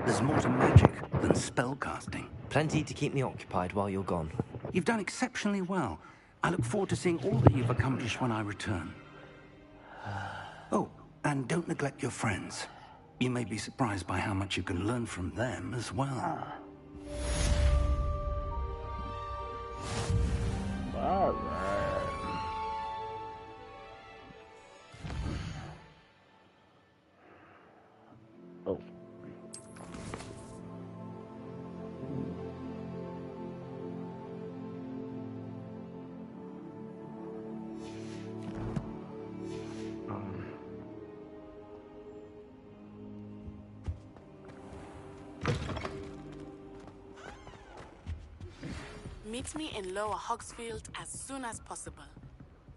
There's more to magic than spellcasting. Plenty to keep me occupied while you're gone. You've done exceptionally well. I look forward to seeing all that you've accomplished when I return. Oh, and don't neglect your friends. You may be surprised by how much you can learn from them as well. All right. Oh. Meet me in Lower Hogsfield as soon as possible.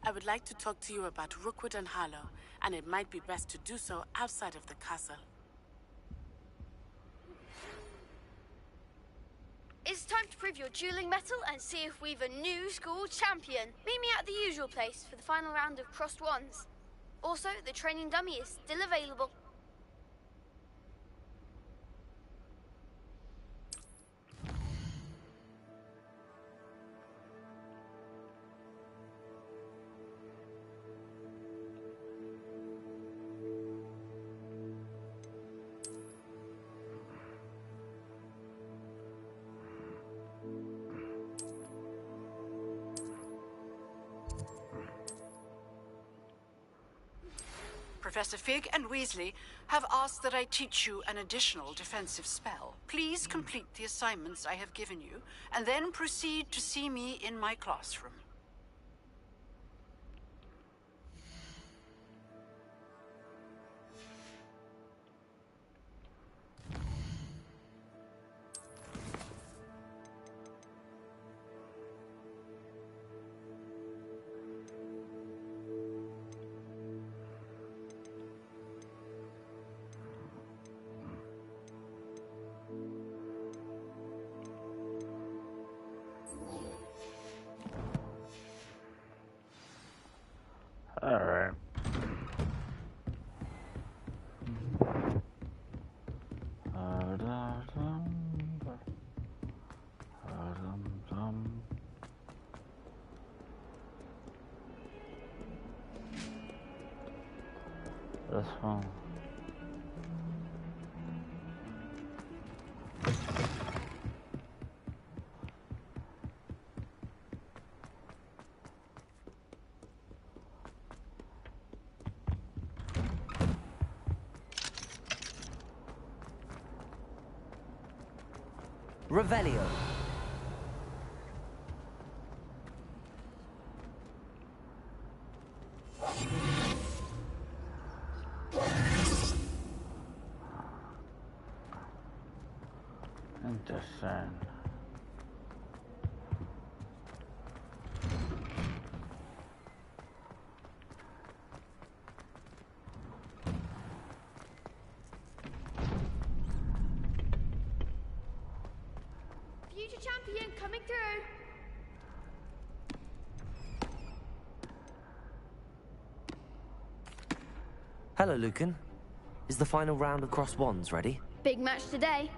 I would like to talk to you about Rookwood and Harlow, and it might be best to do so outside of the castle. It's time to prove your dueling mettle and see if we've a new school champion. Meet me at the usual place for the final round of crossed wands. Also, the training dummy is still available. Professor Fig and Weasley have asked that I teach you an additional defensive spell. Please complete the assignments I have given you, and then proceed to see me in my classroom. All right. That's fine. Revelio. Interesting. Future champion coming through. Hello, Lucan. Is the final round of crossed wands ready? Big match today.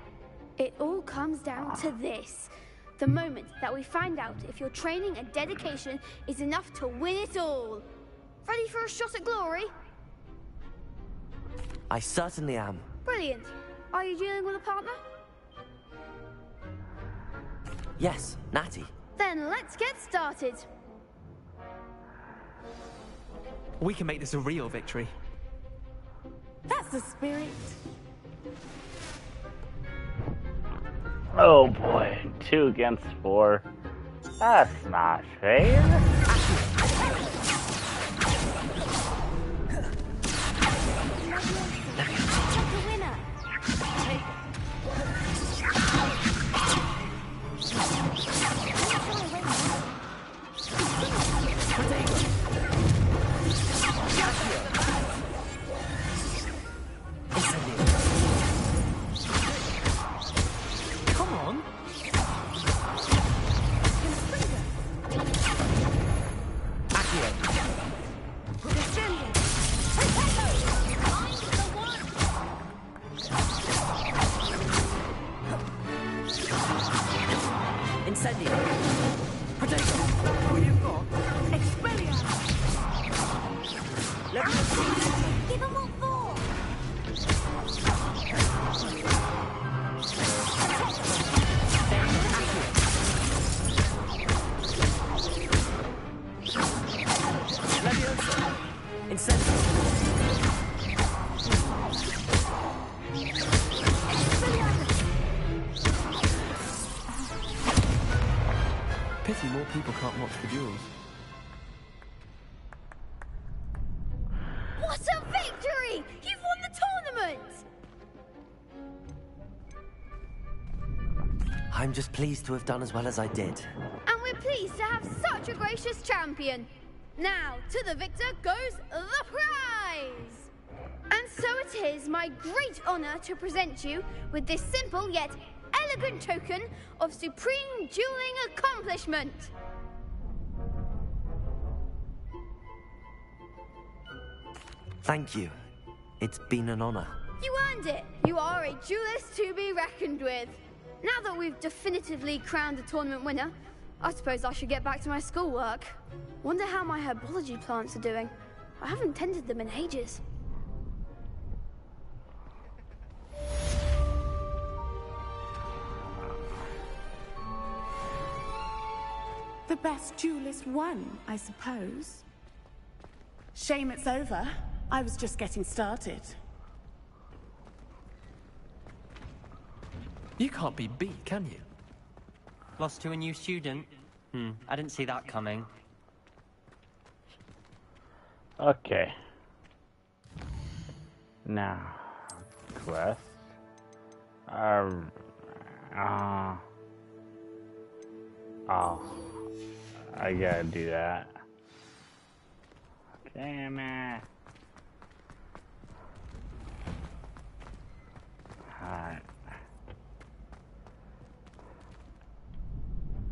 It all comes down to this. The moment that we find out if your training and dedication is enough to win it all. Ready for a shot at glory? I certainly am. Brilliant. Are you dealing with a partner? Yes, Natty. Then let's get started. We can make this a real victory. That's the spirit. Oh boy, 2 against 4. That's not fair. Come on. Incendio. Potato. What you've got? Expelliarmus. Give him what for! Leviosa. Incendio. Pity more people can't watch the duels. What a victory! You've won the tournament! I'm just pleased to have done as well as I did. And we're pleased to have such a gracious champion. Now, to the victor goes the prize! And so it is my great honor to present you with this simple yet elegant token of supreme dueling accomplishment. Thank you. It's been an honor. You earned it. You are a duelist to be reckoned with. Now that we've definitively crowned the tournament winner, I suppose I should get back to my schoolwork. Wonder how my herbology plants are doing. I haven't tended them in ages. The best duelist won, I suppose. Shame it's over. I was just getting started. You can't be beat, can you? Lost to a new student? I didn't see that coming. Okay. Now, quest. Oh, I gotta do that. Damn it. Alright.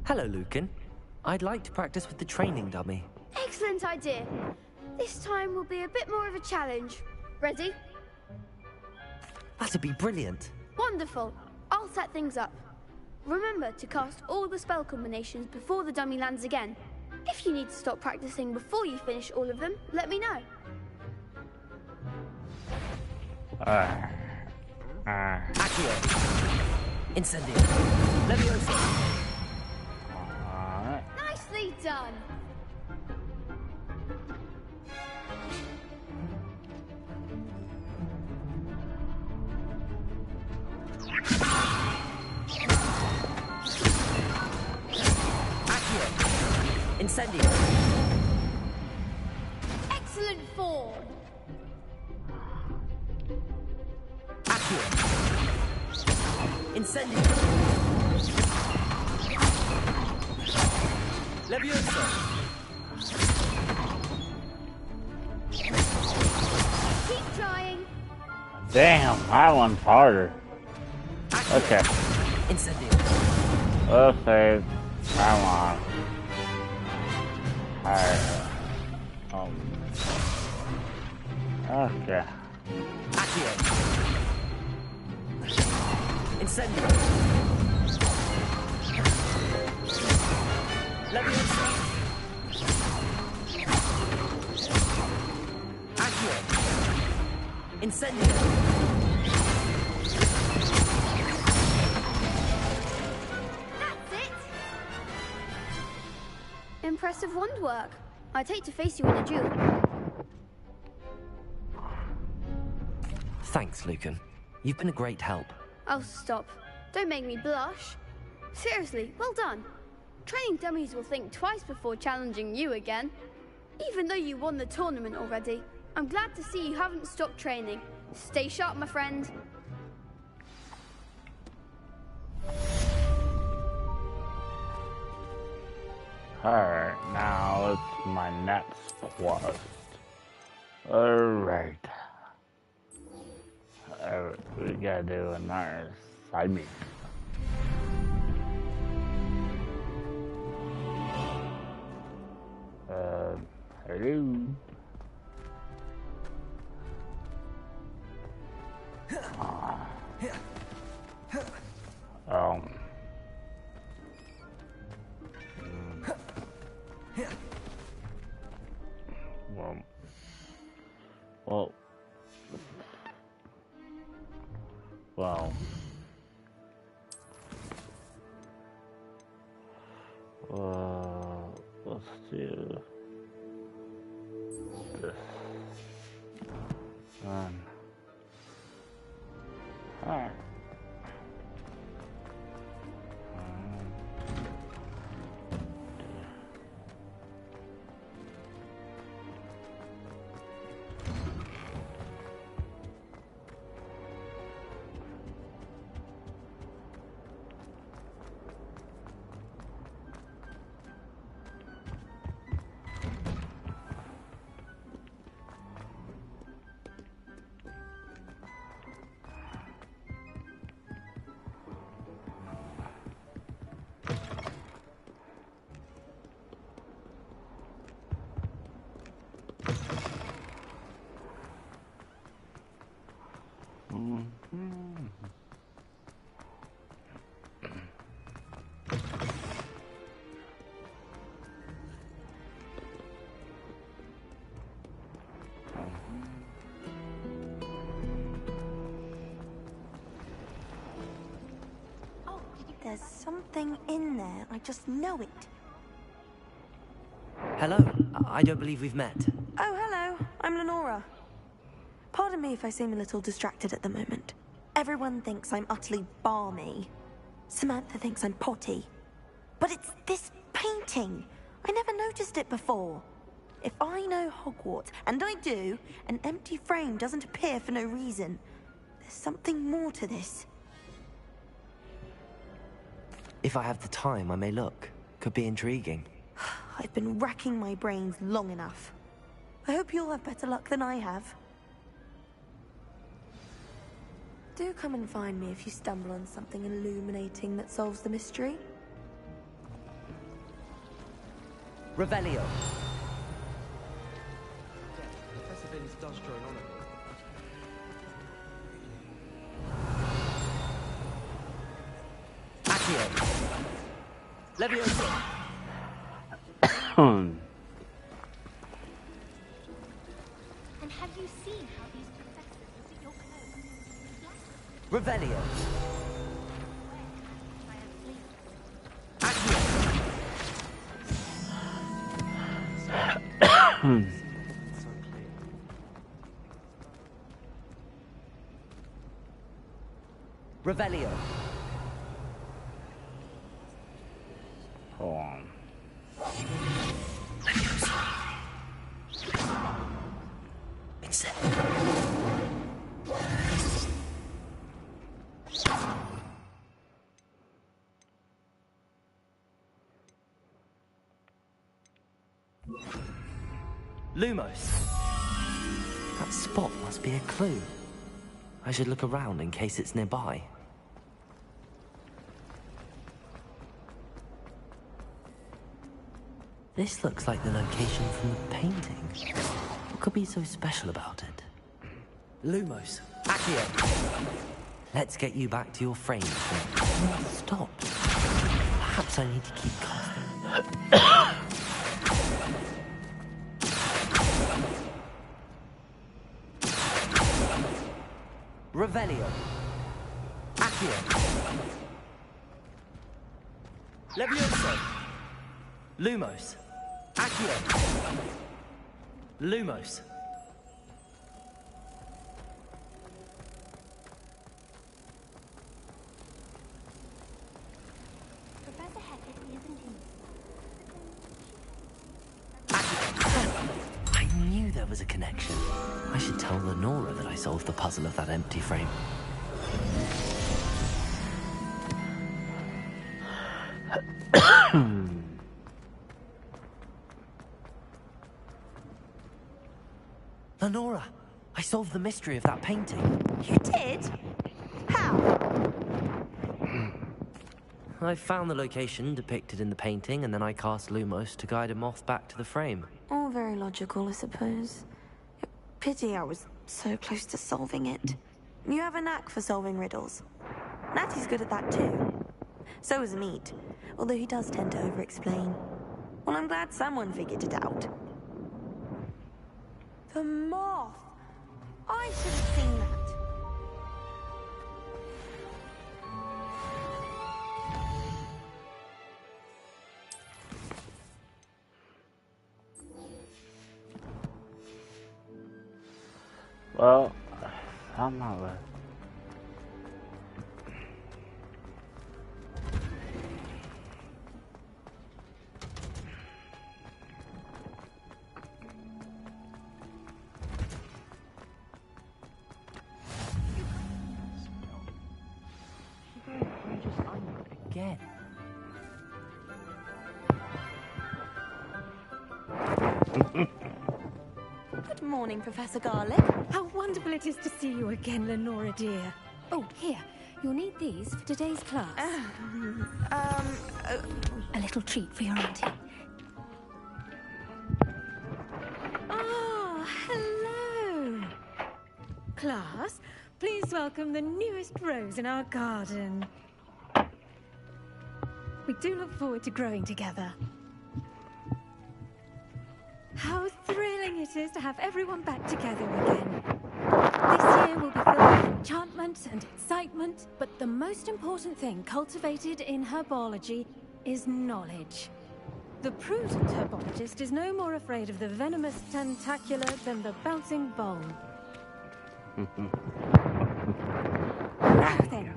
Hello, Lucan. I'd like to practice with the training dummy. Excellent idea. This time will be a bit more of a challenge. Ready? That'd be brilliant. Wonderful. I'll set things up. Remember to cast all the spell combinations before the dummy lands again. If you need to stop practicing before you finish all of them, let me know. Accio. Incendio. Leviosa. Nicely done. Incendio. Excellent form. Accio. Incendio. Leviosa. Keep trying. Damn, that one's harder. Okay. Incendio. We'll save. Come on. Alright. Okay. Accio. Incendio. Leviosa. Accio. Incendio. Impressive wand work. I'd hate to face you in a duel. Thanks, Lucan. You've been a great help. Oh, stop. Don't make me blush. Seriously, well done. Training dummies will think twice before challenging you again. Even though you won the tournament already, I'm glad to see you haven't stopped training. Stay sharp, my friend. Alright, now it's my next quest. Alright. We gotta do another side meet. Hello. Let's do this one. Alright. There's something in there. I just know it. Hello. I don't believe we've met. Oh, hello. I'm Lenora. Pardon me if I seem a little distracted at the moment. Everyone thinks I'm utterly balmy. Samantha thinks I'm potty. But it's this painting. I never noticed it before. If I know Hogwarts, and I do, an empty frame doesn't appear for no reason. There's something more to this. If I have the time, I may look. Could be intriguing. I've been racking my brains long enough. I hope you'll have better luck than I have. Do come and find me if you stumble on something illuminating that solves the mystery. Revelio. Professor Binns does join on it. Leviosa. And have you seen how these professors look at your clothes? Revelio. Revelio. Hold on. It's it. Lumos. That spot must be a clue. I should look around in case it's nearby. This looks like the location from the painting. What could be so special about it? Lumos. Accio. Let's get you back to your frame. Stop. Perhaps I need to keep casting. Revelio. Accio. Levioso. Lumos. Accio. Lumos. was a connection. I should tell Lenora that I solved the puzzle of that empty frame. Lenora, I solved the mystery of that painting. You did? How? I found the location depicted in the painting, and then I cast Lumos to guide a moth back to the frame. All very logical, I suppose. Pity I was so close to solving it. You have a knack for solving riddles. Natty's good at that too. So is Meat, although he does tend to over-explain. Well, I'm glad someone figured it out. The moth! I should have seen that. Well, I'm not with. Again. Good morning, Professor Garlic. How wonderful it is to see you again, Lenora dear. Oh, here. You'll need these for today's class. A little treat for your auntie. Ah, hello. Class, please welcome the newest rose in our garden. We do look forward to growing together. How thrilling it is to have everyone back together again. This year will be filled with enchantment and excitement, but the most important thing cultivated in herbology is knowledge. The prudent herbologist is no more afraid of the venomous tentacular than the bouncing bulb. Now then,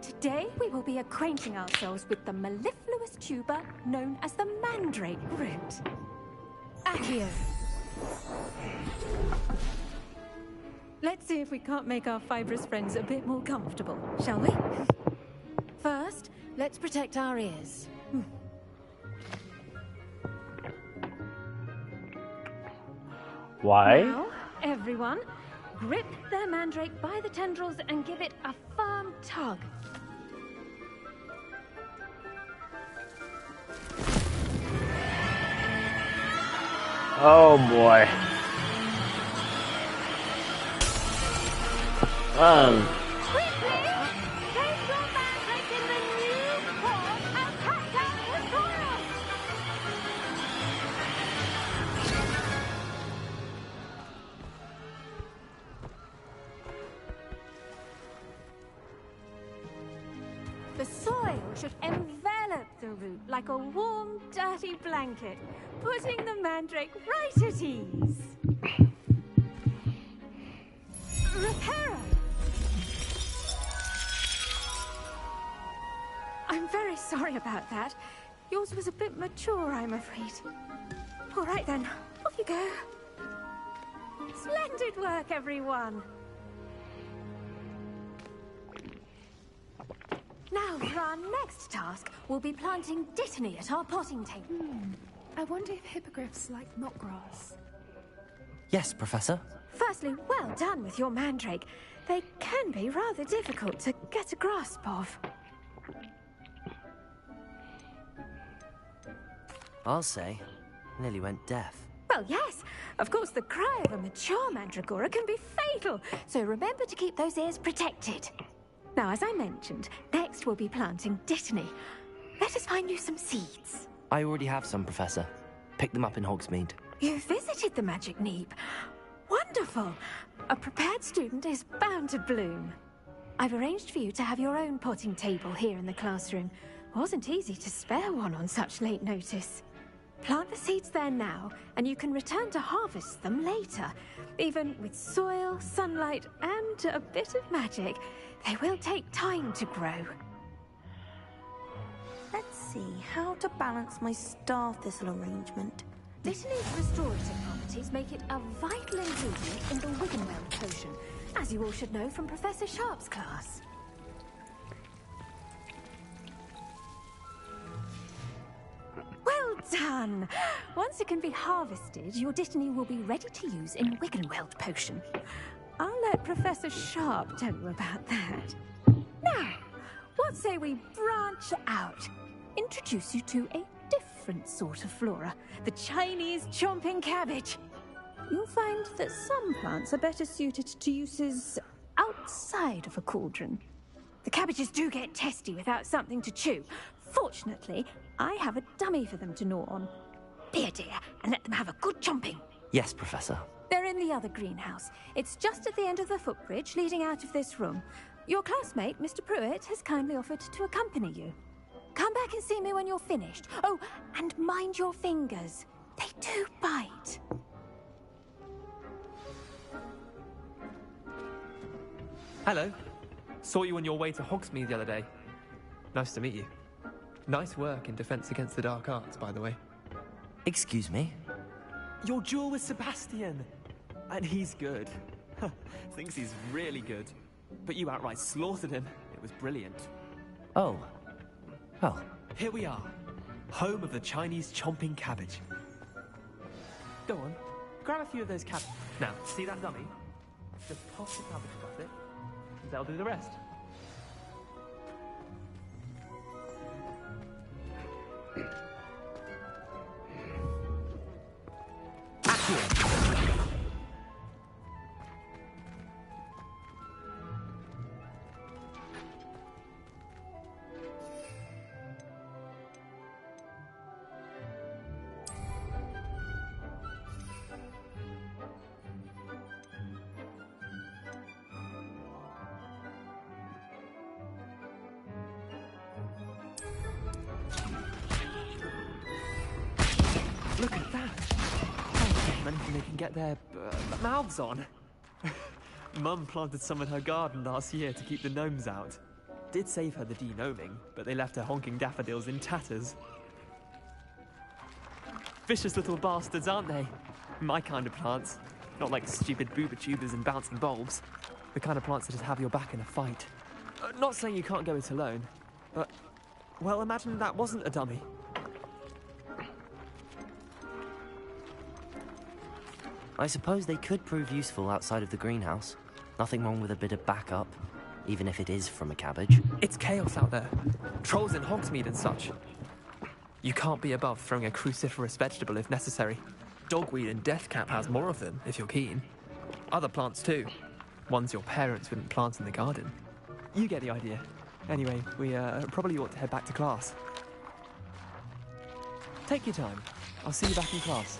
today we will be acquainting ourselves with the mellifluous tuber known as the mandrake root. Accio. Let's see if we can't make our fibrous friends a bit more comfortable, shall we? First, let's protect our ears. Why? Now, everyone, grip their mandrake by the tendrils and give it a firm tug. Oh boy. The soil should envelop the root like a warm, dirty blanket, putting the mandrake right at ease. Reparo! I'm very sorry about that. Yours was a bit mature, I'm afraid. All right then, off you go. Splendid work, everyone. Now, for our next task, we'll be planting dittany at our potting table. I wonder if hippogriffs like knotgrass. Yes, Professor. Firstly, well done with your mandrake. They can be rather difficult to get a grasp of. I'll say, nearly went deaf. Well, yes. Of course, the cry of a mature mandragora can be fatal, so remember to keep those ears protected. Now, as I mentioned, next we'll be planting dittany. Let us find you some seeds. I already have some, Professor. Pick them up in Hogsmeade. You visited the Magic Neep. Wonderful. A prepared student is bound to bloom. I've arranged for you to have your own potting table here in the classroom. Wasn't easy to spare one on such late notice. Plant the seeds there now, and you can return to harvest them later. Even with soil, sunlight, and a bit of magic, they will take time to grow. Let's see how to balance my star thistle arrangement. Dittany's restorative properties make it a vital ingredient in the Wiggenweld potion, as you all should know from Professor Sharp's class. Well done! Once it can be harvested, your Dittany will be ready to use in Wiggenweld potion. I'll let Professor Sharp tell you about that. Now, what say we branch out? Introduce you to a different sort of flora, the Chinese chomping cabbage. You'll find that some plants are better suited to uses outside of a cauldron. The cabbages do get testy without something to chew. Fortunately, I have a dummy for them to gnaw on. Be a dear and let them have a good chomping. Yes, Professor. They're in the other greenhouse. It's just at the end of the footbridge leading out of this room. Your classmate, Mr. Pruitt, has kindly offered to accompany you. Come back and see me when you're finished. Oh, and mind your fingers. They do bite. Hello. Saw you on your way to Hogsmeade the other day. Nice to meet you. Nice work in Defense Against the Dark Arts, by the way. Excuse me? Your duel with Sebastian! And he's good. Thinks he's really good. But you outright slaughtered him. It was brilliant. Oh. Well. Here we are. Home of the Chinese chomping cabbage. Go on. Grab a few of those cabbages. Now, see that dummy? Just toss the cabbage across it. And they'll do the rest. Look at that! Oh, anything they can get their mouths on. Mum planted some in her garden last year to keep the gnomes out. Did save her the de-gnoming, but they left her honking daffodils in tatters. Vicious little bastards, aren't they? My kind of plants. Not like stupid booba tubers and bouncing bulbs. The kind of plants that just have your back in a fight. Not saying you can't go it alone, but... well, imagine that wasn't a dummy. I suppose they could prove useful outside of the greenhouse. Nothing wrong with a bit of backup, even if it is from a cabbage. It's chaos out there. Trolls in Hogsmeade and such. You can't be above throwing a cruciferous vegetable if necessary. Dogweed and deathcap has more of them, if you're keen. Other plants too. Ones your parents wouldn't plant in the garden. You get the idea. Anyway, we probably ought to head back to class. Take your time. I'll see you back in class.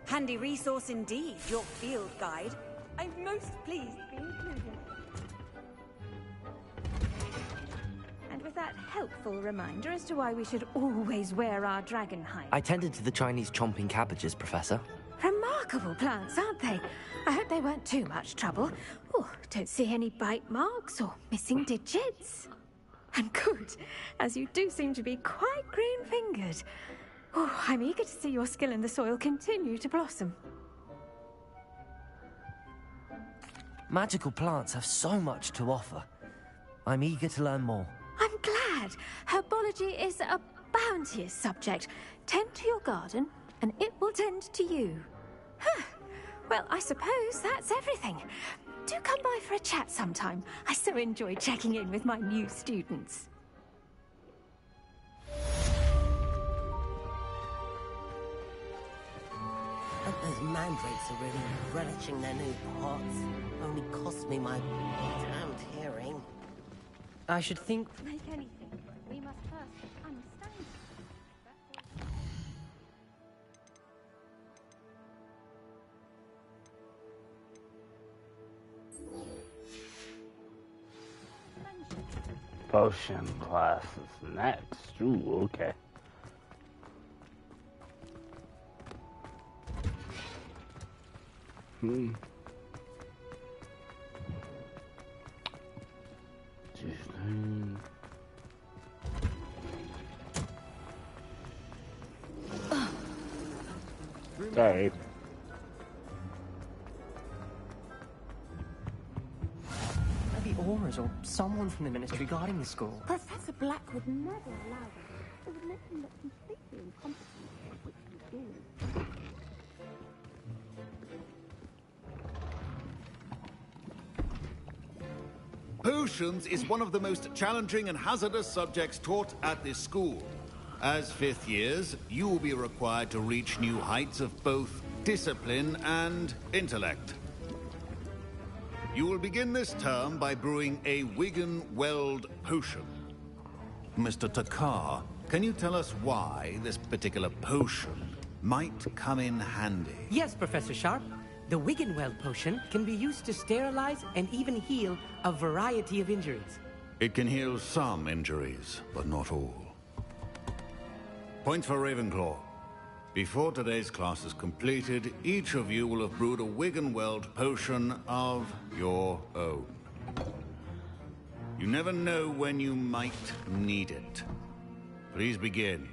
Handy resource indeed, your field guide. I'm most pleased to be included. And with that helpful reminder as to why we should always wear our dragon hide. I tended to the Chinese chomping cabbages, Professor. Remarkable plants, aren't they? I hope they weren't too much trouble. Oh, don't see any bite marks or missing digits. And good, as you do seem to be quite green-fingered. Oh, I'm eager to see your skill in the soil continue to blossom. Magical plants have so much to offer. I'm eager to learn more. I'm glad. Herbology is a bounteous subject. Tend to your garden, and it will tend to you. Huh. Well, I suppose that's everything. Do come by for a chat sometime. I so enjoy checking in with my new students. Those mandrakes are really relishing their new pots. Only cost me my damned hearing. I should think... Make anything. We must first understand. Potion classes next. Ooh, okay. Sorry. Maybe Aura's or someone from the Ministry guarding the school. Professor Black would never allow that. It would make him look completely incompetent, which he is. Potions is one of the most challenging and hazardous subjects taught at this school. As fifth years, you will be required to reach new heights of both discipline and intellect. You will begin this term by brewing a Wigan-Weld potion. Mr. Takar, can you tell us why this particular potion might come in handy? Yes, Professor Sharp. The Wigan-Weld potion can be used to sterilize and even heal a variety of injuries. It can heal some injuries, but not all. Point for Ravenclaw. Before today's class is completed, each of you will have brewed a Wigan-Weld potion of your own. You never know when you might need it. Please begin.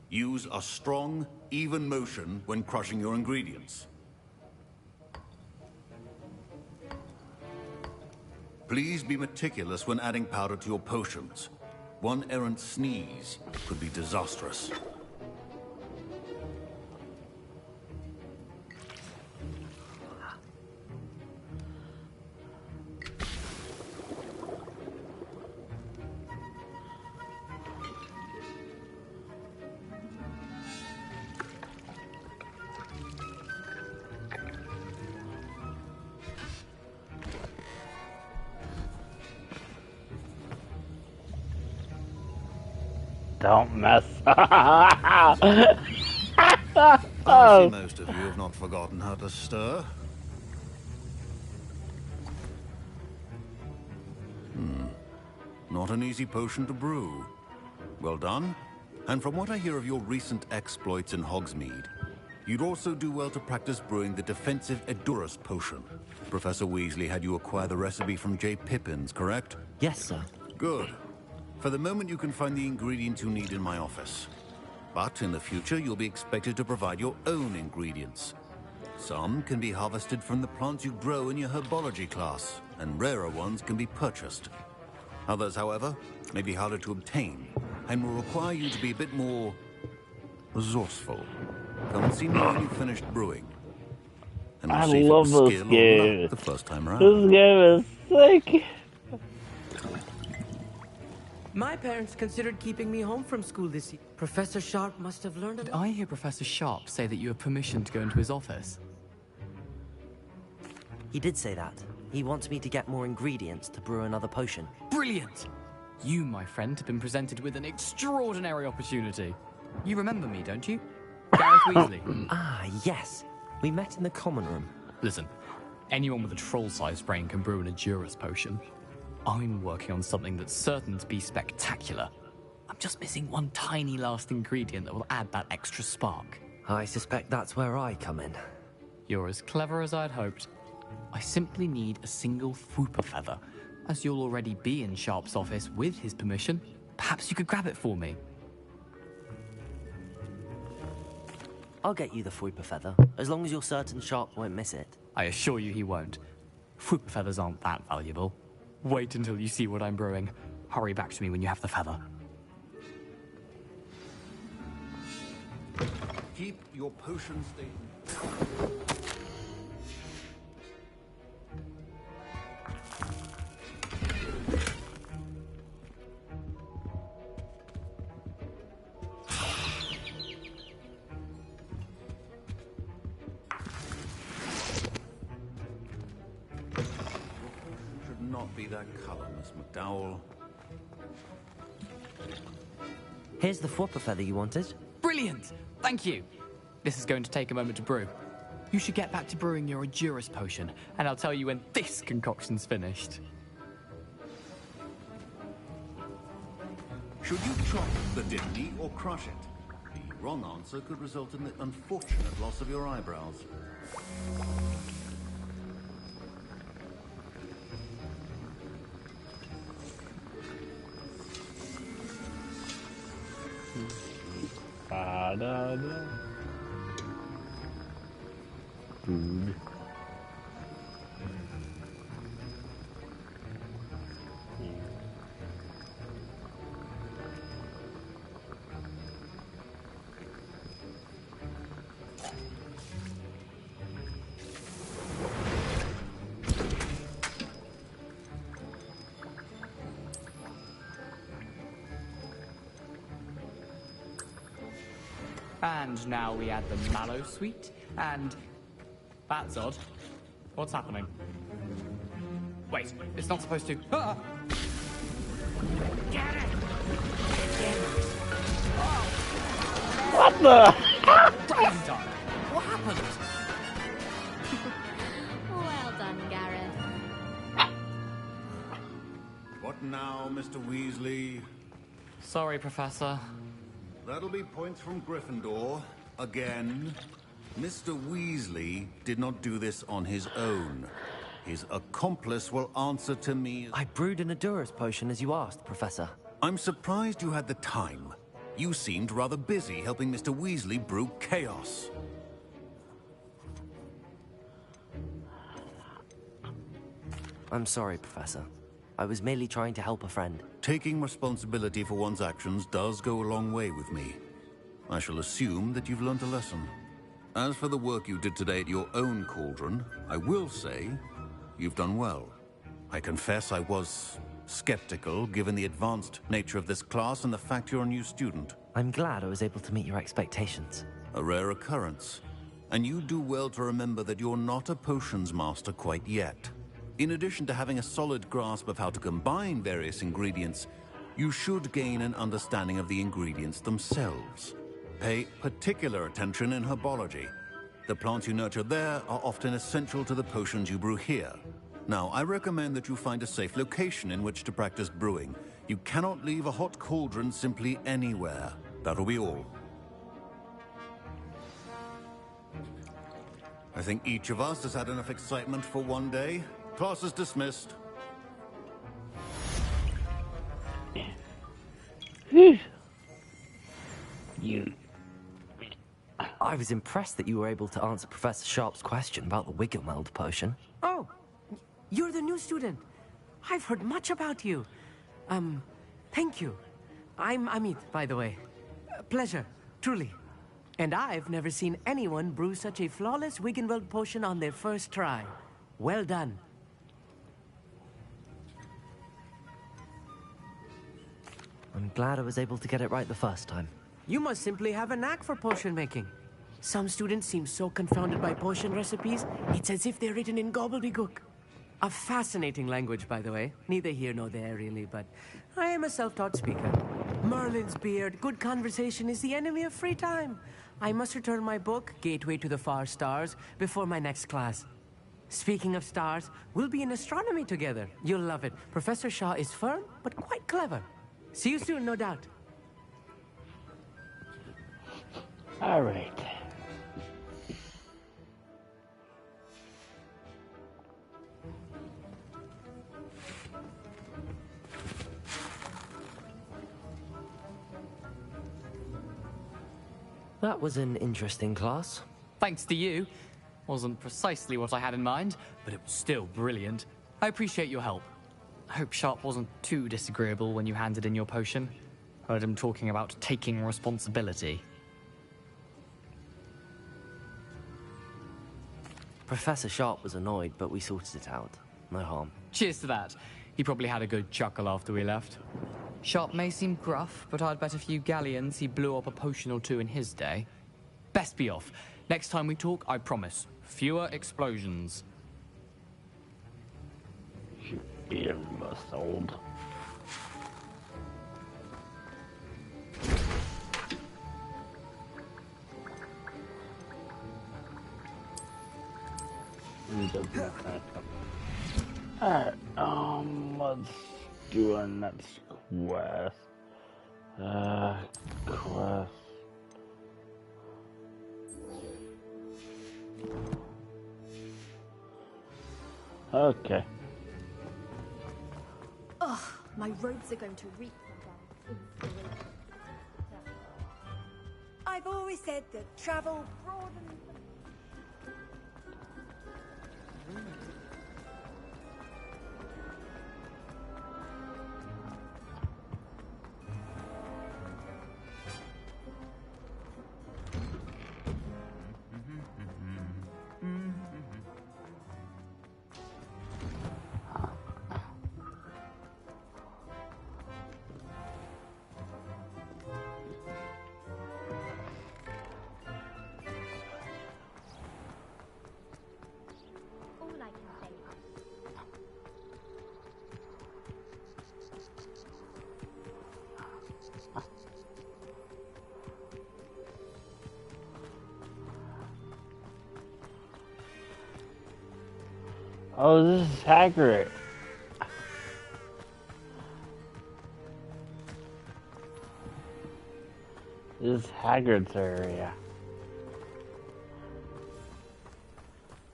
Use a strong, even motion when crushing your ingredients. Please be meticulous when adding powder to your potions. One errant sneeze could be disastrous. Don't mess. I see most of you have not forgotten how to stir. Not an easy potion to brew. Well done. And from what I hear of your recent exploits in Hogsmeade, you'd also do well to practice brewing the defensive Edurus potion. Professor Weasley had you acquire the recipe from J. Pippins, correct? Yes, sir. Good. For the moment, you can find the ingredients you need in my office. But in the future, you'll be expected to provide your own ingredients. Some can be harvested from the plants you grow in your herbology class, and rarer ones can be purchased. Others, however, may be harder to obtain, and will require you to be a bit more resourceful. Come and see me when you've finished brewing. And we'll see if it was skill or luck the first time around. This game is sick. My parents considered keeping me home from school this year. Professor Sharp must have learned. Did I hear Professor Sharp say that you have permission to go into his office? He did say that. He wants me to get more ingredients to brew another potion. Brilliant! You, my friend, have been presented with an extraordinary opportunity. You remember me, don't you? Gareth Weasley. Ah, yes. We met in the common room. Listen, anyone with a troll-sized brain can brew an Edurus potion. I'm working on something that's certain to be spectacular. I'm just missing one tiny last ingredient that will add that extra spark. I suspect that's where I come in. You're as clever as I'd hoped. I simply need a single Fwooper feather. As you'll already be in Sharp's office with his permission, perhaps you could grab it for me. I'll get you the Fwooper feather, as long as you're certain Sharp won't miss it. I assure you he won't. Fwooper feathers aren't that valuable. Wait until you see what I'm brewing. Hurry back to me when you have the feather. Keep your potion statement. Not be that color, Miss McDowell. Here's the Fwooper feather you wanted. Brilliant! Thank you. This is going to take a moment to brew. You should get back to brewing your Endurance potion, and I'll tell you when this concoction's finished. Should you chop the diddly or crush it? The wrong answer could result in the unfortunate loss of your eyebrows. Food. And now we add the mallow sweet, and... That's odd. What's happening? Wait, it's not supposed to... Ah! Get it! What the? Brandon! What happened? Well done, Gareth. What now, Mr. Weasley? Sorry, Professor. That'll be points from Gryffindor. Again. Mr. Weasley did not do this on his own. His accomplice will answer to me... I brewed an Endurance potion as you asked, Professor. I'm surprised you had the time. You seemed rather busy helping Mr. Weasley brew chaos. I'm sorry, Professor. I was merely trying to help a friend. Taking responsibility for one's actions does go a long way with me. I shall assume that you've learned a lesson. As for the work you did today at your own cauldron, I will say you've done well. I confess I was skeptical, given the advanced nature of this class and the fact you're a new student. I'm glad I was able to meet your expectations. A rare occurrence. And you do well to remember that you're not a potions master quite yet. In addition to having a solid grasp of how to combine various ingredients, you should gain an understanding of the ingredients themselves. Pay particular attention in herbology. The plants you nurture there are often essential to the potions you brew here. Now, I recommend that you find a safe location in which to practice brewing. You cannot leave a hot cauldron simply anywhere. That'll be all. I think each of us has had enough excitement for one day. Class is dismissed. You... I was impressed that you were able to answer Professor Sharp's question about the Wiggenweld potion. Oh, you're the new student. I've heard much about you. Thank you. I'm Amit, by the way. Pleasure, truly. And I've never seen anyone brew such a flawless Wiggenweld potion on their first try. Well done. I'm glad I was able to get it right the first time. You must simply have a knack for potion making. Some students seem so confounded by potion recipes, it's as if they're written in gobbledygook. A fascinating language, by the way. Neither here nor there, really, but I am a self-taught speaker. Merlin's beard, good conversation is the enemy of free time. I must return my book, Gateway to the Far Stars, before my next class. Speaking of stars, we'll be in astronomy together. You'll love it. Professor Shaw is firm, but quite clever. See you soon, no doubt. All right. That was an interesting class. Thanks to you. Wasn't precisely what I had in mind, but it was still brilliant. I appreciate your help. I hope Sharp wasn't too disagreeable when you handed in your potion. Heard him talking about taking responsibility. Professor Sharp was annoyed, but we sorted it out. No harm. Cheers to that. He probably had a good chuckle after we left. Sharp may seem gruff, but I'd bet a few galleons he blew up a potion or two in his day. Best be off. Next time we talk, I promise. Fewer explosions. You must old. He doesn't have Alright, let's do our next quest. Quest. Okay. Ugh, my robes are going to reek. I've always said that travel broadens. Oh, this is Hagrid. This is Hagrid's area.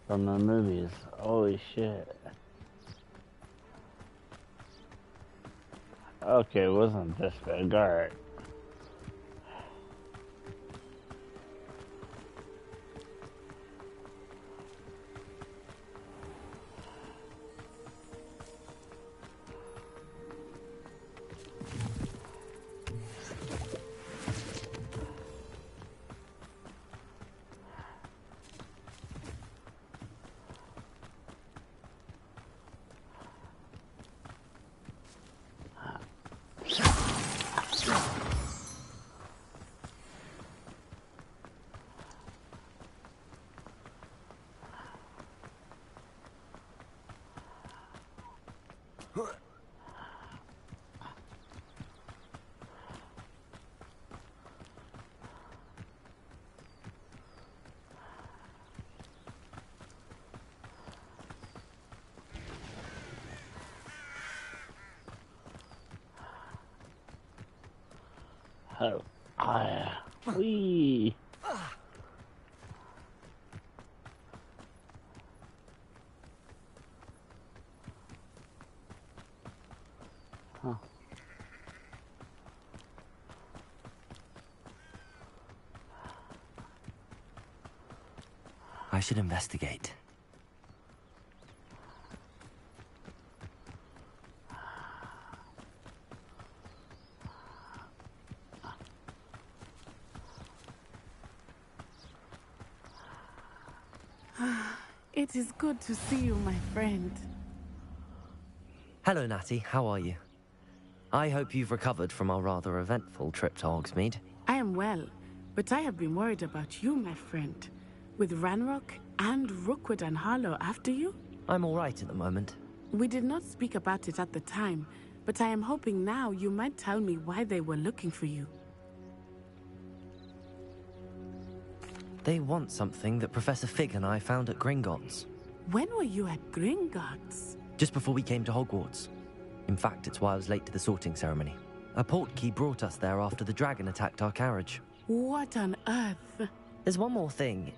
From the movies. Holy shit. Okay, it wasn't this big. Alright. Oh, wee. Huh. I should investigate. It is good to see you, my friend. Hello, Natty. How are you? I hope you've recovered from our rather eventful trip to Hogsmeade. I am well, but I have been worried about you, my friend. With Ranrock and Rookwood and Harlow after you? I'm all right at the moment. We did not speak about it at the time, but I am hoping now you might tell me why they were looking for you. They want something that Professor Fig and I found at Gringotts. When were you at Gringotts? Just before we came to Hogwarts. In fact, it's why I was late to the sorting ceremony. A portkey brought us there after the dragon attacked our carriage. What on earth? There's one more thing.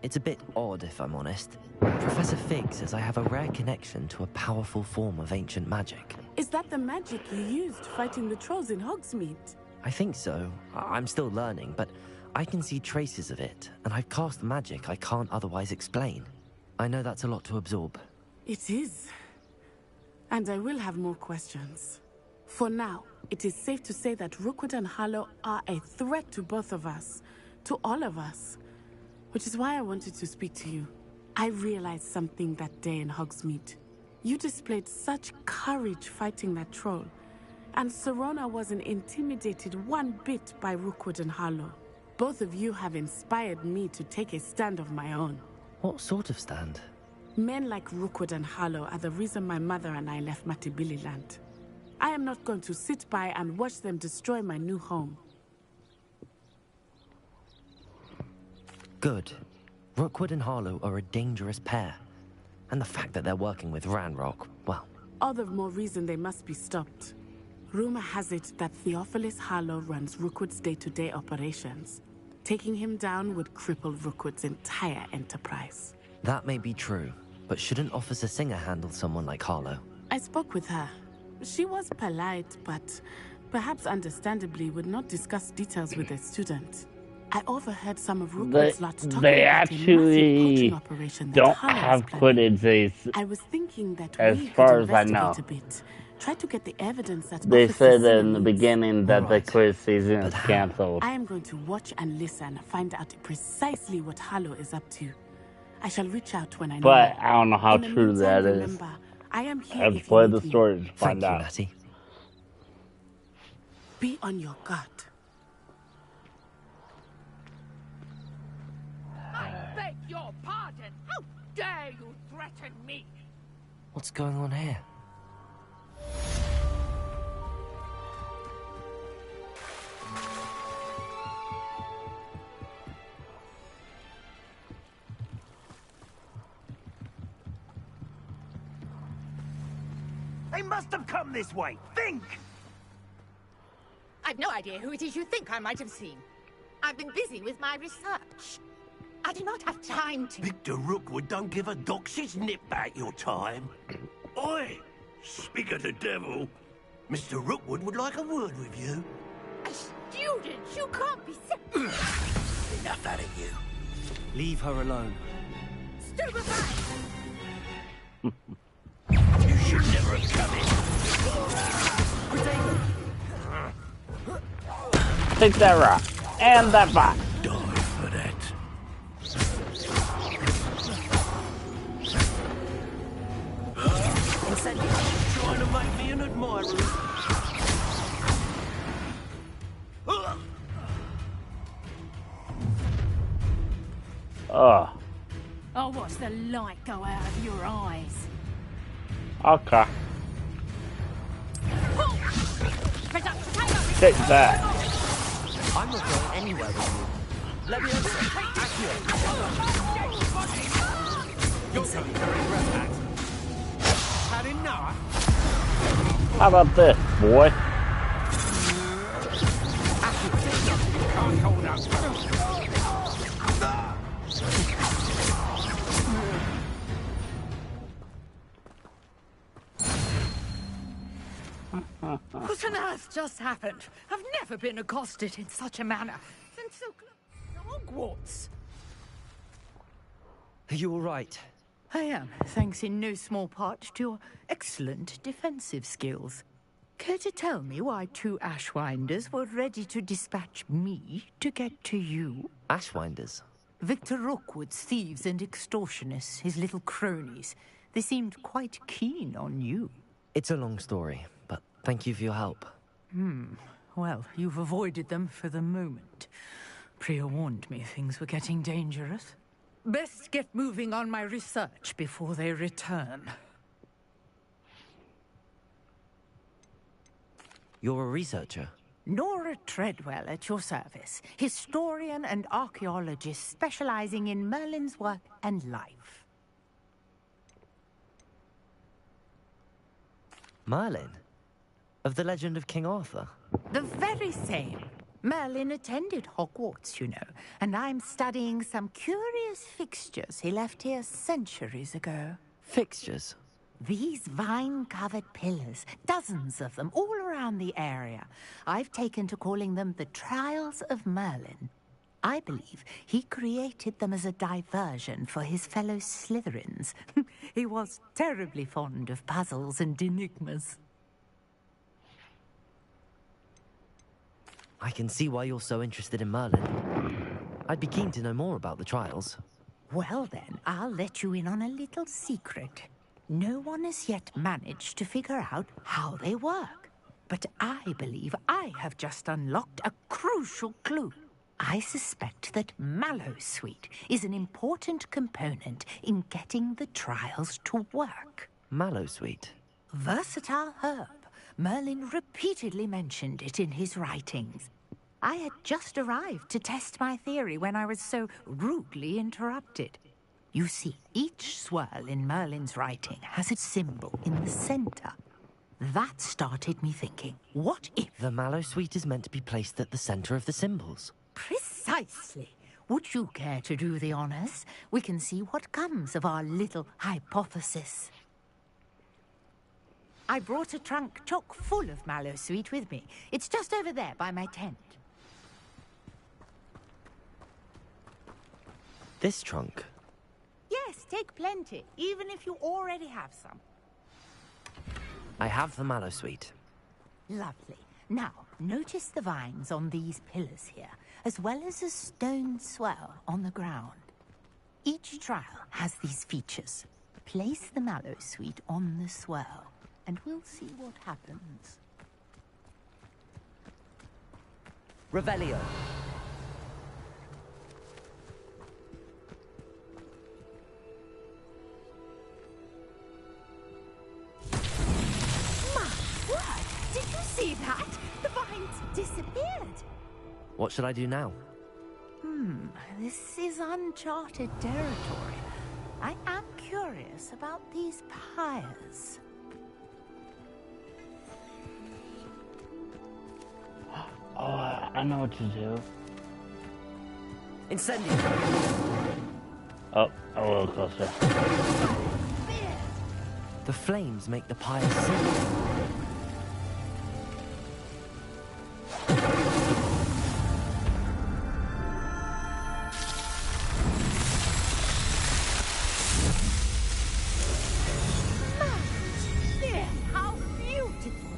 It's a bit odd, if I'm honest. Professor Fig says I have a rare connection to a powerful form of ancient magic. Is that the magic you used fighting the trolls in Hogsmeade? I think so. I'm still learning, but I can see traces of it, and I've cast magic I can't otherwise explain. I know that's a lot to absorb. It is. And I will have more questions. For now, it is safe to say that Rookwood and Harlow are a threat to both of us. To all of us. Which is why I wanted to speak to you. I realized something that day in Hogsmeade. You displayed such courage fighting that troll. And Serona wasn't intimidated one bit by Rookwood and Harlow. Both of you have inspired me to take a stand of my own. What sort of stand? Men like Rookwood and Harlow are the reason my mother and I left Matibili land. I am not going to sit by and watch them destroy my new home. Good. Rookwood and Harlow are a dangerous pair, And the fact that they're working with Ranrock, well... All the more reason they must be stopped. Rumor has it that Theophilus Harlow runs Rookwood's day-to-day operations. Taking him down would cripple Rookwood's entire enterprise. That may be true, but shouldn't Officer Singer handle someone like Harlow? I spoke with her. She was polite, but perhaps understandably would not discuss details with a student. I overheard some of Rookwood's lot talking They about a massive coaching actually operation that don't Harlow have is planning. footage I was thinking that as we far could as I know. investigate a bit. Try to get the evidence that They Officer said Singer in the needs. beginning that the quiz season is cancelled. I am going to watch and listen, find out precisely what Harlow is up to. I shall reach out when I know. But I don't know how In the true meantime, that is. remember, I am here I've if you played need the me. story to find Thank you, out. Natty. Be on your guard. I beg your pardon. How dare you threaten me? What's going on here? They must have come this way. Think! I've no idea who it is you think I might have seen. I've been busy with my research. I do not have time to... Victor Rookwood don't give a dox's nip back your time. Oi! Speak of the devil. Mr. Rookwood would like a word with you. A student? You can't be so... Enough out of you. Leave her alone. Stupefy! You should never have come in. Take that rock and that box. Die for that. Trying to make me an admirer. Oh, I'll watch the light go out of your eyes. okay. Production Take that. I'm not going anywhere with you. Let me answer. Accio. You're going to regret that. Had enough? How about this, boy? Can't hold up. What on earth just happened? I've never been accosted in such a manner since so close to Hogwarts. Are you all right? I am, thanks in no small part to your excellent defensive skills. Care to tell me why two Ashwinders were ready to dispatch me to get to you? Ashwinders? Victor Rookwood's thieves and extortionists, his little cronies. They seemed quite keen on you. It's a long story, but thank you for your help. Well, you've avoided them for the moment. Priya warned me things were getting dangerous. Best get moving on my research before they return. You're a researcher? Nora Treadwell at your service. Historian and archaeologist specializing in Merlin's work and life. Merlin? Of the legend of King Arthur? The very same. Merlin attended Hogwarts, you know, and I'm studying some curious fixtures he left here centuries ago. Fixtures? These vine-covered pillars, dozens of them, all around the area. I've taken to calling them the Trials of Merlin. I believe he created them as a diversion for his fellow Slytherins. He was terribly fond of puzzles and enigmas. I can see why you're so interested in Merlin. I'd be keen to know more about the trials. Well then, I'll let you in on a little secret. No one has yet managed to figure out how they work. But I believe I have just unlocked a crucial clue. I suspect that Mallowsweet is an important component in getting the trials to work. Mallowsweet? Versatile herb. Merlin repeatedly mentioned it in his writings. I had just arrived to test my theory when I was so rudely interrupted. You see, each swirl in Merlin's writing has its symbol in the center. That started me thinking, what if... The mallow sweet is meant to be placed at the center of the symbols. Precisely. Would you care to do the honors? We can see what comes of our little hypothesis. I brought a trunk chock full of mallow sweet with me. It's just over there by my tent. This trunk? Yes, take plenty, even if you already have some. I have the mallow sweet. Lovely. Now, notice the vines on these pillars here, as well as a stone swell on the ground. Each trial has these features. Place the mallow sweet on the swell, and we'll see what happens. Revelio. Did you see that? The vines disappeared. What should I do now? This is uncharted territory. I am curious about these pyres. Oh, I know what to do. Incendio. Oh, a little closer. The flames make the pyres sing. How beautiful!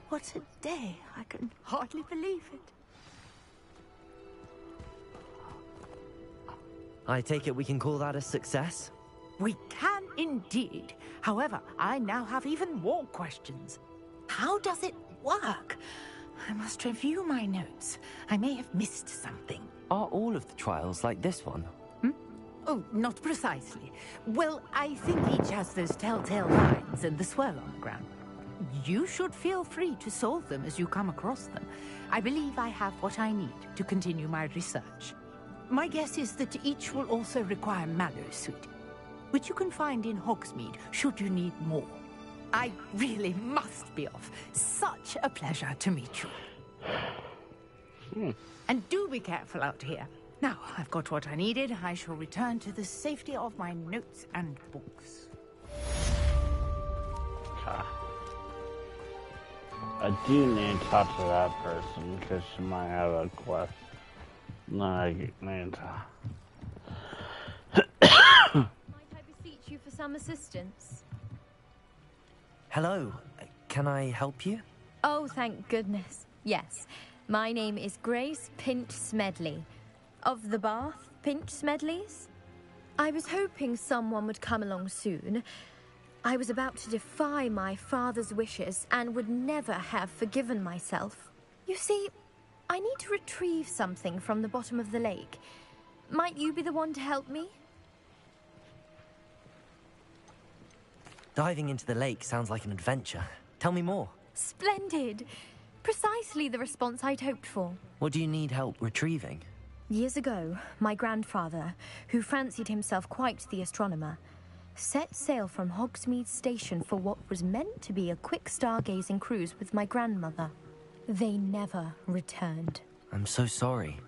What a day. I can hardly believe it. I take it we can call that a success? We can indeed. However, I now have even more questions. How does it work? I must review my notes. I may have missed something. Are all of the trials like this one? Oh, not precisely. Well, I think each has those telltale lines and the swirl on the ground. You should feel free to solve them as you come across them. I believe I have what I need to continue my research. My guess is that each will also require mallow sweet, which you can find in Hogsmeade should you need more. I really must be off. Such a pleasure to meet you. And do be careful out here. Now, I've got what I needed. I shall return to the safety of my notes and books. I do need to talk to that person because she might have a quest. No, I need to. Might I beseech you for some assistance? Hello. Can I help you? Oh, thank goodness. Yes. My name is Grace Pinch Smedley. Of the Bath Pinch Smedleys? I was hoping someone would come along soon. I was about to defy my father's wishes and would never have forgiven myself. You see, I need to retrieve something from the bottom of the lake. Might you be the one to help me? Diving into the lake sounds like an adventure. Tell me more. Splendid. Precisely the response I'd hoped for. What do you need help retrieving? Years ago, my grandfather, who fancied himself quite the astronomer, set sail from Hogsmeade Station for what was meant to be a quick stargazing cruise with my grandmother. They never returned. I'm so sorry.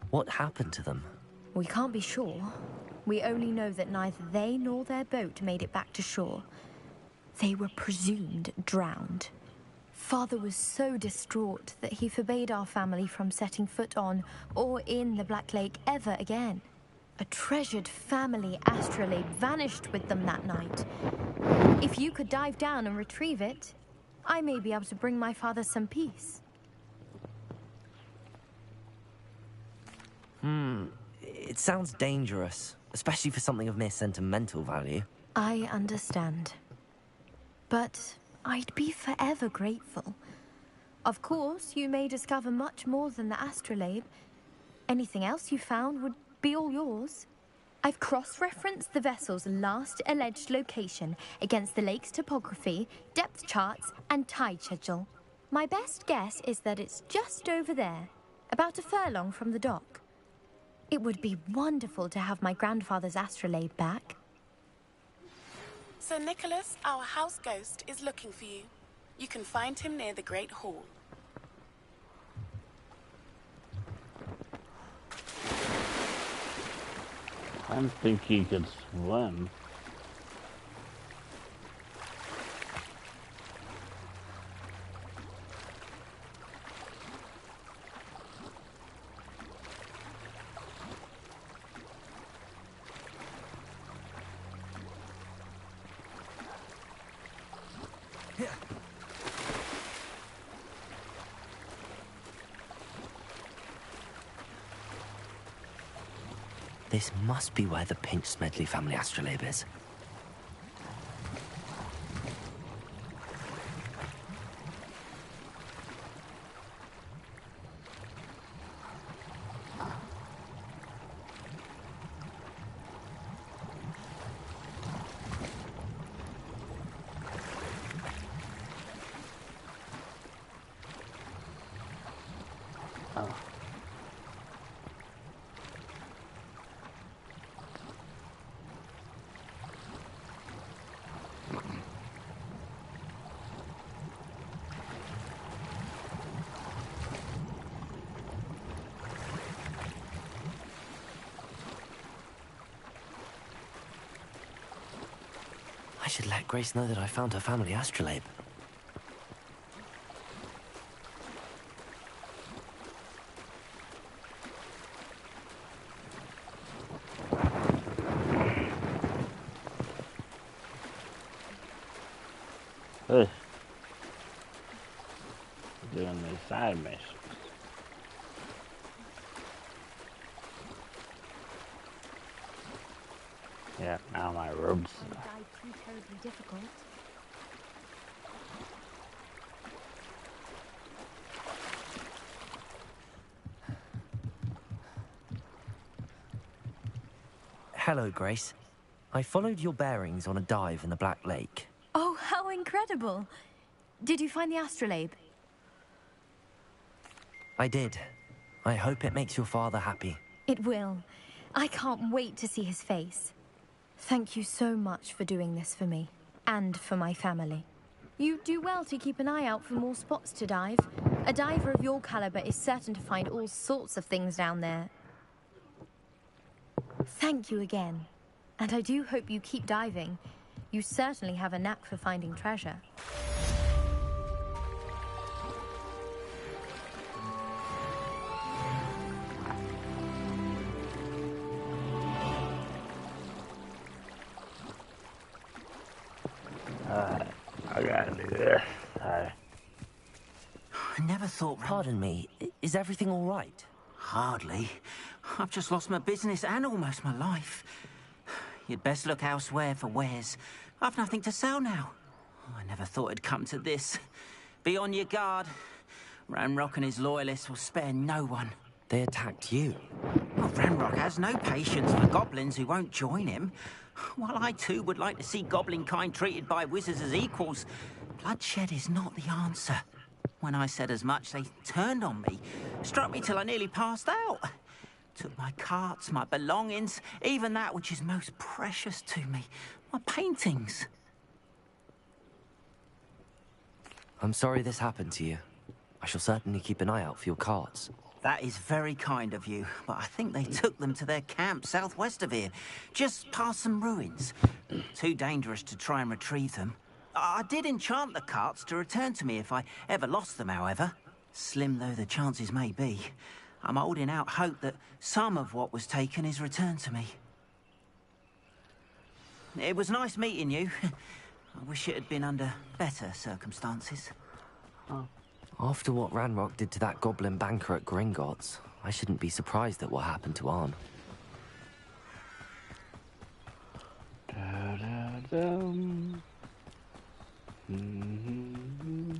What happened to them? We can't be sure. We only know that neither they nor their boat made it back to shore. They were presumed drowned. Father was so distraught that he forbade our family from setting foot on or in the Black Lake ever again. A treasured family astrolabe vanished with them that night. If you could dive down and retrieve it, I may be able to bring my father some peace. It sounds dangerous, especially for something of mere sentimental value. I understand. But I'd be forever grateful. Of course, you may discover much more than the astrolabe. Anything else you found would be all yours. I've cross-referenced the vessel's last alleged location against the lake's topography, depth charts, and tide schedule. My best guess is that it's just over there, about a furlong from the dock. It would be wonderful to have my grandfather's astrolabe back. Sir Nicholas, our house ghost, is looking for you. You can find him near the Great Hall. I didn't think he could swim. This must be where the Pinch Smedley family astrolabe is. I should let Grace know that I found her family astrolabe. Ugh. Doing these side missions. Yeah, now my robes. Died too terribly difficult. Hello, Grace. I followed your bearings on a dive in the Black Lake. Oh, how incredible! Did you find the astrolabe? I did. I hope it makes your father happy. It will. I can't wait to see his face. Thank you so much for doing this for me, and for my family. You do well to keep an eye out for more spots to dive. A diver of your caliber is certain to find all sorts of things down there. Thank you again. And I do hope you keep diving. You certainly have a knack for finding treasure. I gotta do this. I never thought... Pardon me, is everything all right? Hardly. I've just lost my business and almost my life. You'd best look elsewhere for wares. I've nothing to sell now. I never thought it'd come to this. Be on your guard. Ranrock and his loyalists will spare no one. They attacked you? Well, Ranrock has no patience for goblins who won't join him. While I too would like to see goblin kind treated by wizards as equals, bloodshed is not the answer. When I said as much, they turned on me, struck me till I nearly passed out. Took my carts, my belongings, even that which is most precious to me, my paintings. I'm sorry this happened to you. I shall certainly keep an eye out for your carts. That is very kind of you, but I think they took them to their camp southwest of here, just past some ruins. Too dangerous to try and retrieve them. I did enchant the carts to return to me if I ever lost them, however. Slim though the chances may be, I'm holding out hope that some of what was taken is returned to me. It was nice meeting you. I wish it had been under better circumstances. Oh. After what Ranrock did to that goblin banker at Gringotts, I shouldn't be surprised at what happened to Arn. Da-da-dum. Mm-hmm.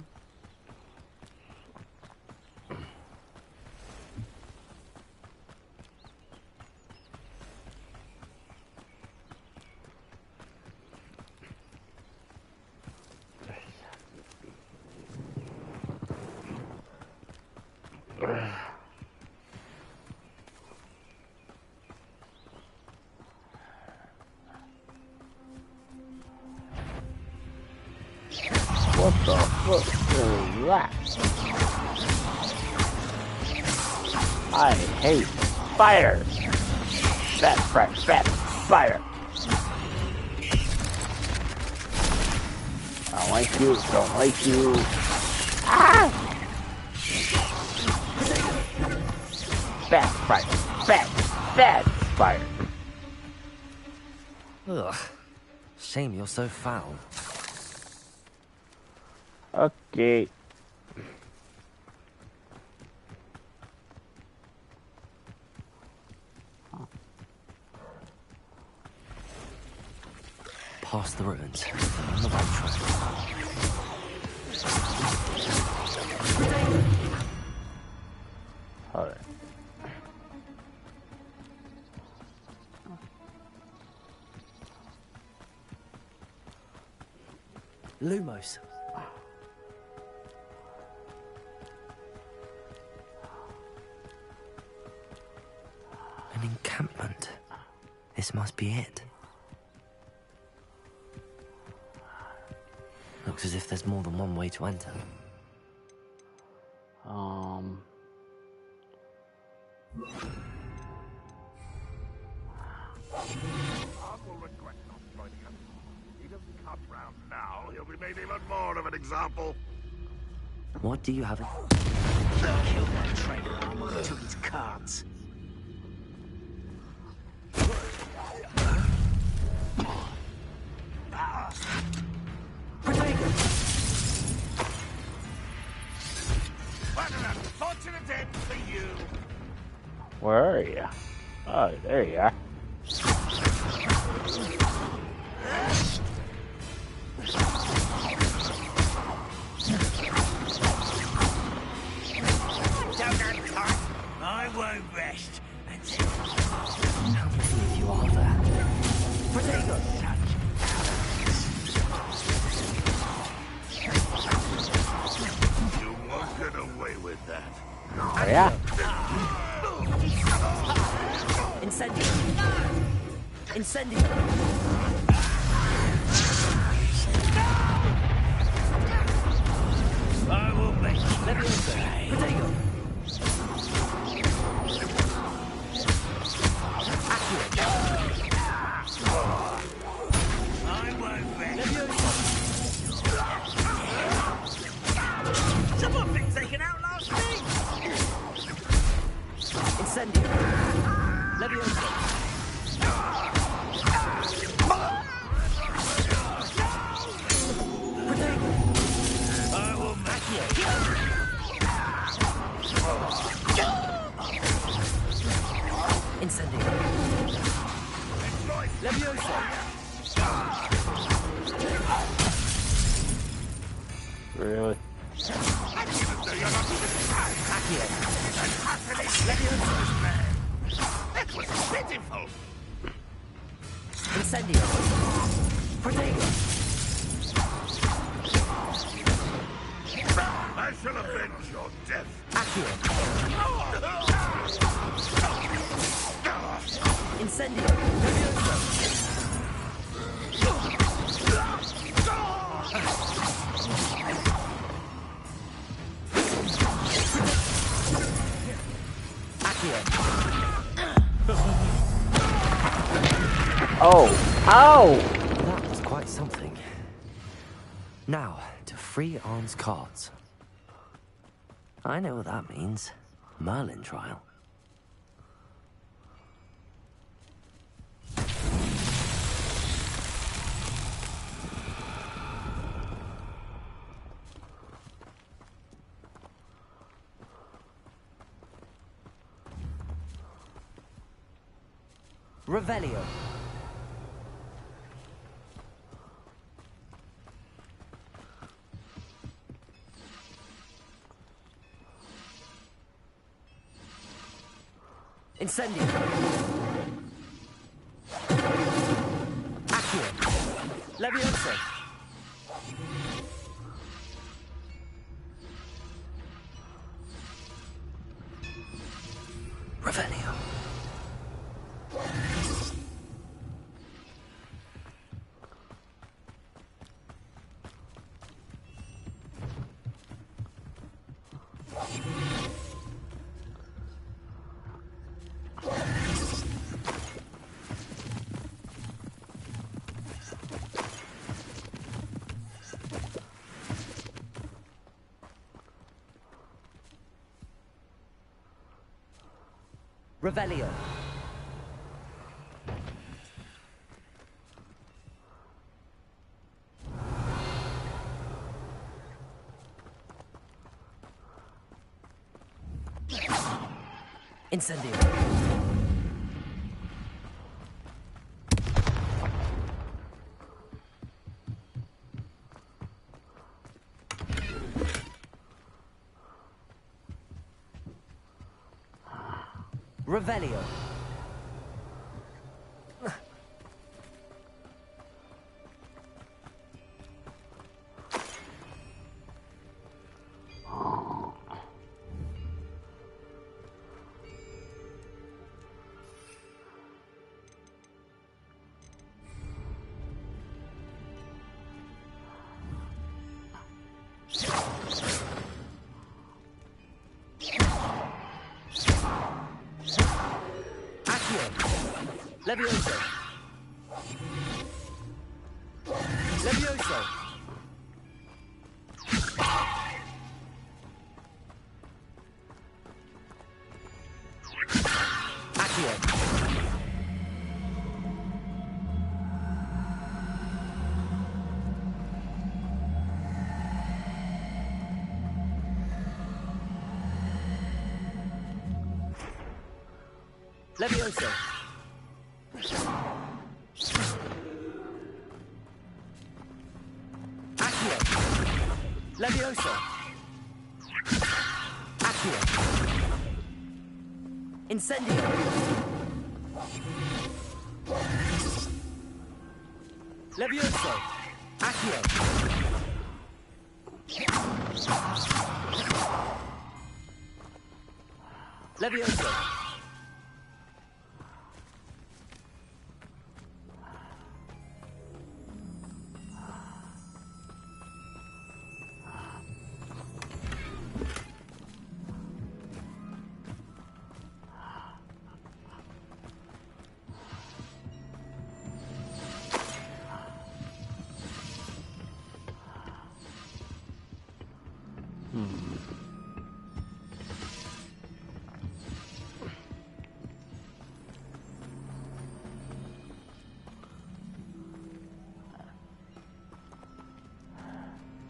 What the fuck is that? I hate spiders. Fat spider. I don't like you. Don't like you. Ah! Fat spider. Ugh. Shame you're so foul. Okay. Past the ruins. I'm on the right track. Alright. Lumos. An encampment. This must be it. Looks as if there's more than one way to enter. He doesn't come round now, he'll be made even more of an example. What do you have? Kill that traitor armor to his cards. What an unfortunate end for you. Where are you? Oh, there you are. I won't rest until... How many of you are there? Protego! You won't get away with that. Oh, yeah. Incendio! Incendio! I will make you pay. Protego! I won't rest. Someone been taken out last week. Incendio! Levioso! I will make you. Incendio! Levioso! Really? Accio! That was pitiful. Incendio! Protego! I shall avenge your death. Accio! Incendio! Levioso! Oh! Ow! That was quite something. Now, to free Arn's cards. I know what that means. Merlin trial. Revelio. Incendio. Accio. Levioso. Revelio. Revelio. Incendio. Revelio. Levioso. Levioso. Accio. Levioso. Levioso. Accio. Incendio. Levioso. Accio. Levioso.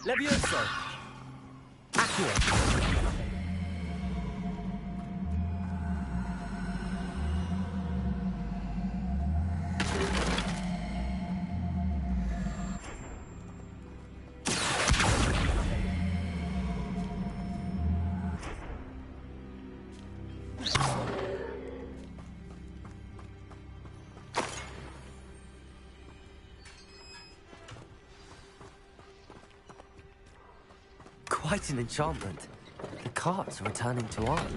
Levioso. Accio. Quite an enchantment. The carts are returning to art.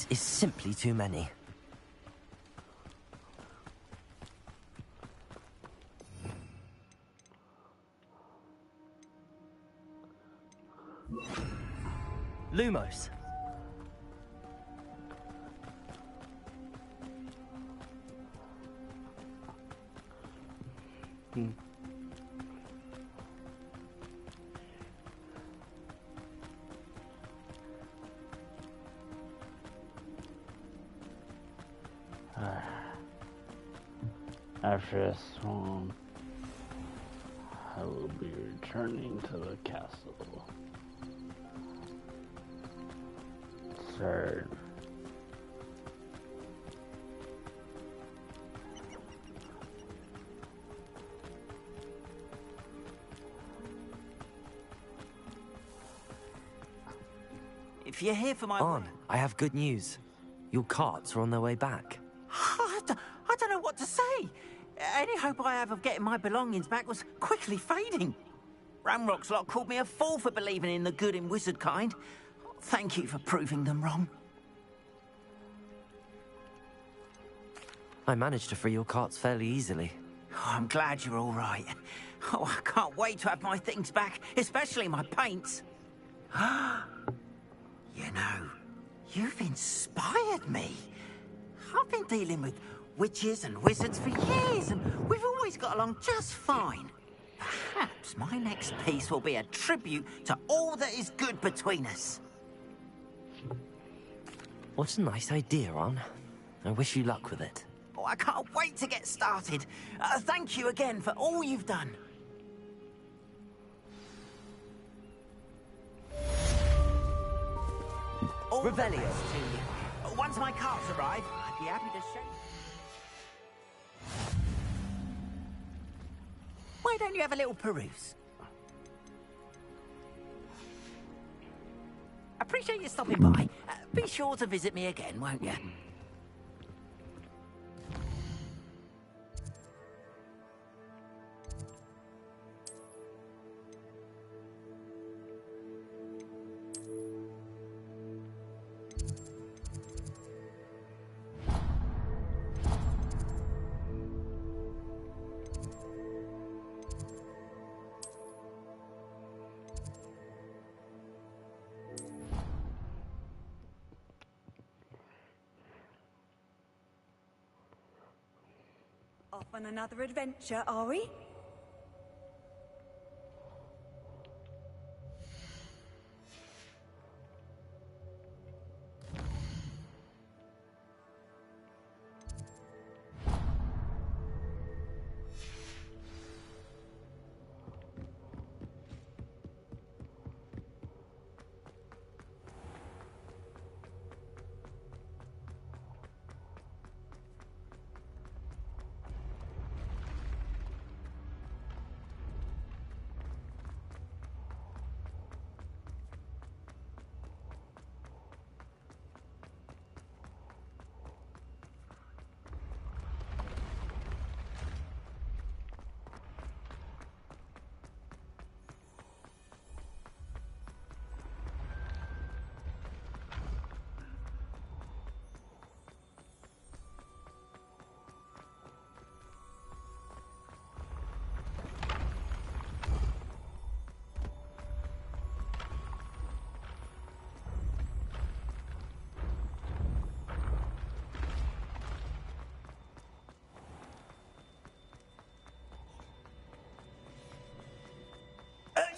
Is simply too many. Lumos. After this one, I will be returning to the castle. absurd. If you're here for my... On, I have good news. Your carts are on their way back. I don't know what to say. Any hope I have of getting my belongings back was quickly fading. Ramrock's lot called me a fool for believing in the good in wizard kind. Thank you for proving them wrong. I managed to free your carts fairly easily. Oh, I'm glad you're all right. Oh, I can't wait to have my things back, especially my paints. You know, you've inspired me. I've been dealing with witches and wizards for years, and we've always got along just fine. Perhaps my next piece will be a tribute to all that is good between us. What a nice idea, Ron. I wish you luck with it. Oh, I can't wait to get started. Thank you again for all you've done. All Revelio. the best to you. Once my carts arrive, I'd be happy to show you. Why don't you have a little peruse? Appreciate you stopping by. Be sure to visit me again, won't you? Off on another adventure, are we?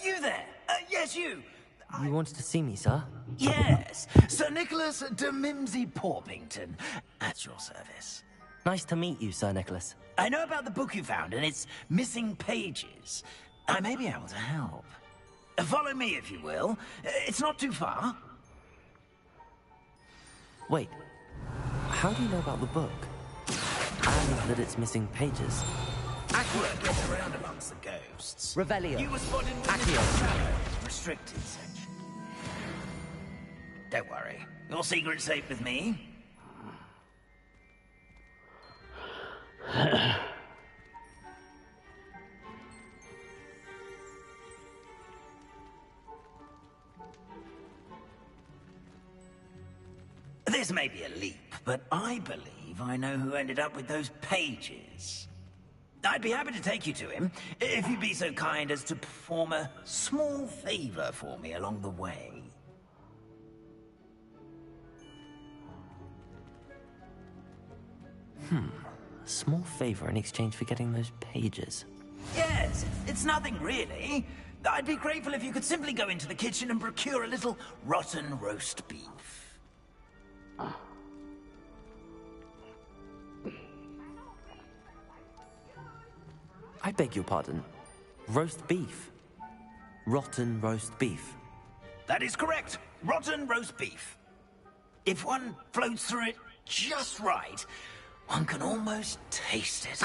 You there? Yes, you. You wanted to see me, sir? Yes, Sir Nicholas de Mimsy Porpington, at your service. Nice to meet you, Sir Nicholas. I know about the book you found and its missing pages. I may be able to help. Follow me, if you will. It's not too far. Wait, how do you know about the book? And that it's missing pages? Accio gets around amongst the ghosts. Revelio. You were spotted in Accio. Restricted section. Don't worry. Your secret's safe with me. This may be a leap, but I believe I know who ended up with those pages. I'd be happy to take you to him, if you'd be so kind as to perform a small favor for me along the way. A small favor in exchange for getting those pages. Yes, it's nothing really. I'd be grateful if you could simply go into the kitchen and procure a little rotten roast beef. I beg your pardon. Roast beef. Rotten roast beef. That is correct. Rotten roast beef. If one floats through it just right, one can almost taste it.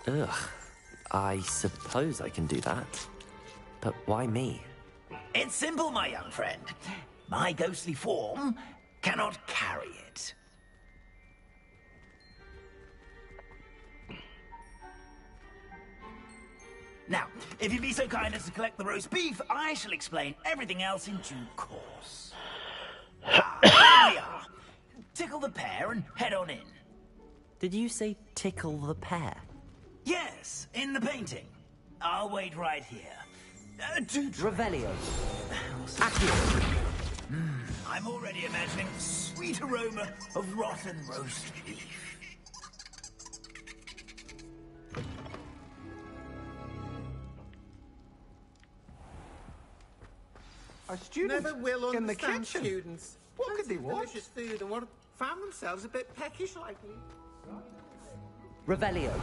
Ugh. I suppose I can do that. But why me? It's simple, my young friend. My ghostly form cannot carry it. Now, if you'd be so kind as to collect the roast beef, I shall explain everything else in due course. Here we are. Tickle the pear and head on in. Did you say tickle the pear? Yes, in the painting. I'll wait right here. Revelio. I'm already imagining the sweet aroma of rotten roast beef. Our students Never will in the understand kitchen. students. What could they Fancy want? delicious food and found themselves a bit peckish lately. Revelio.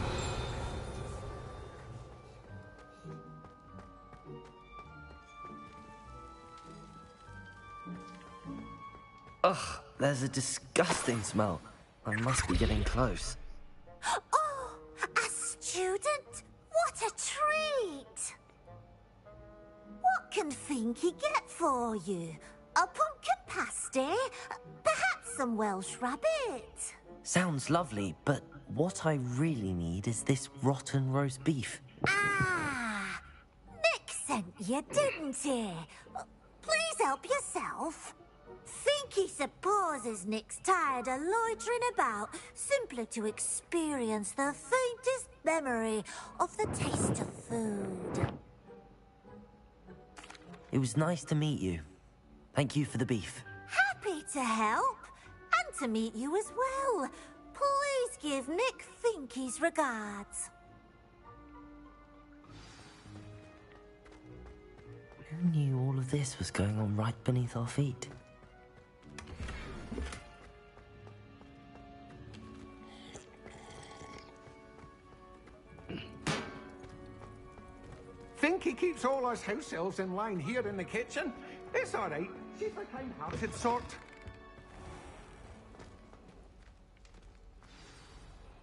Ugh, there's a disgusting smell. I must be getting close. Oh, a student? What a treat! What can Finky get for you? A pumpkin pasty? Perhaps some Welsh rabbit? Sounds lovely, but what I really need is this rotten roast beef. Ah, Nick sent you, didn't he? Please help yourself. Finky supposes Nick's tired of loitering about simply to experience the faintest memory of the taste of food. It was nice to meet you. Thank you for the beef. Happy to help, and to meet you as well. Please give Nick Finky's regards. Who knew all of this was going on right beneath our feet? Finky keeps all us house elves in line here in the kitchen. It's all right. She's a kind-hearted sort.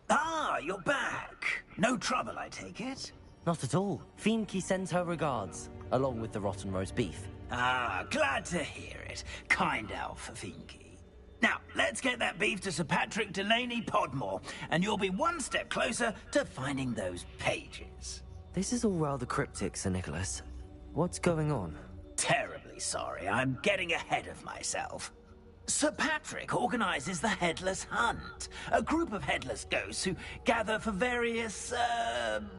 Ah, you're back. No trouble, I take it? Not at all. Finky sends her regards, along with the rotten roast beef. Ah, glad to hear it. Kind elf, Finky. Now, let's get that beef to Sir Patrick Delaney Podmore, and you'll be one step closer to finding those pages. This is all rather cryptic, Sir Nicholas. What's going on? Terribly sorry, I'm getting ahead of myself. Sir Patrick organizes the Headless Hunt, a group of headless ghosts who gather for various,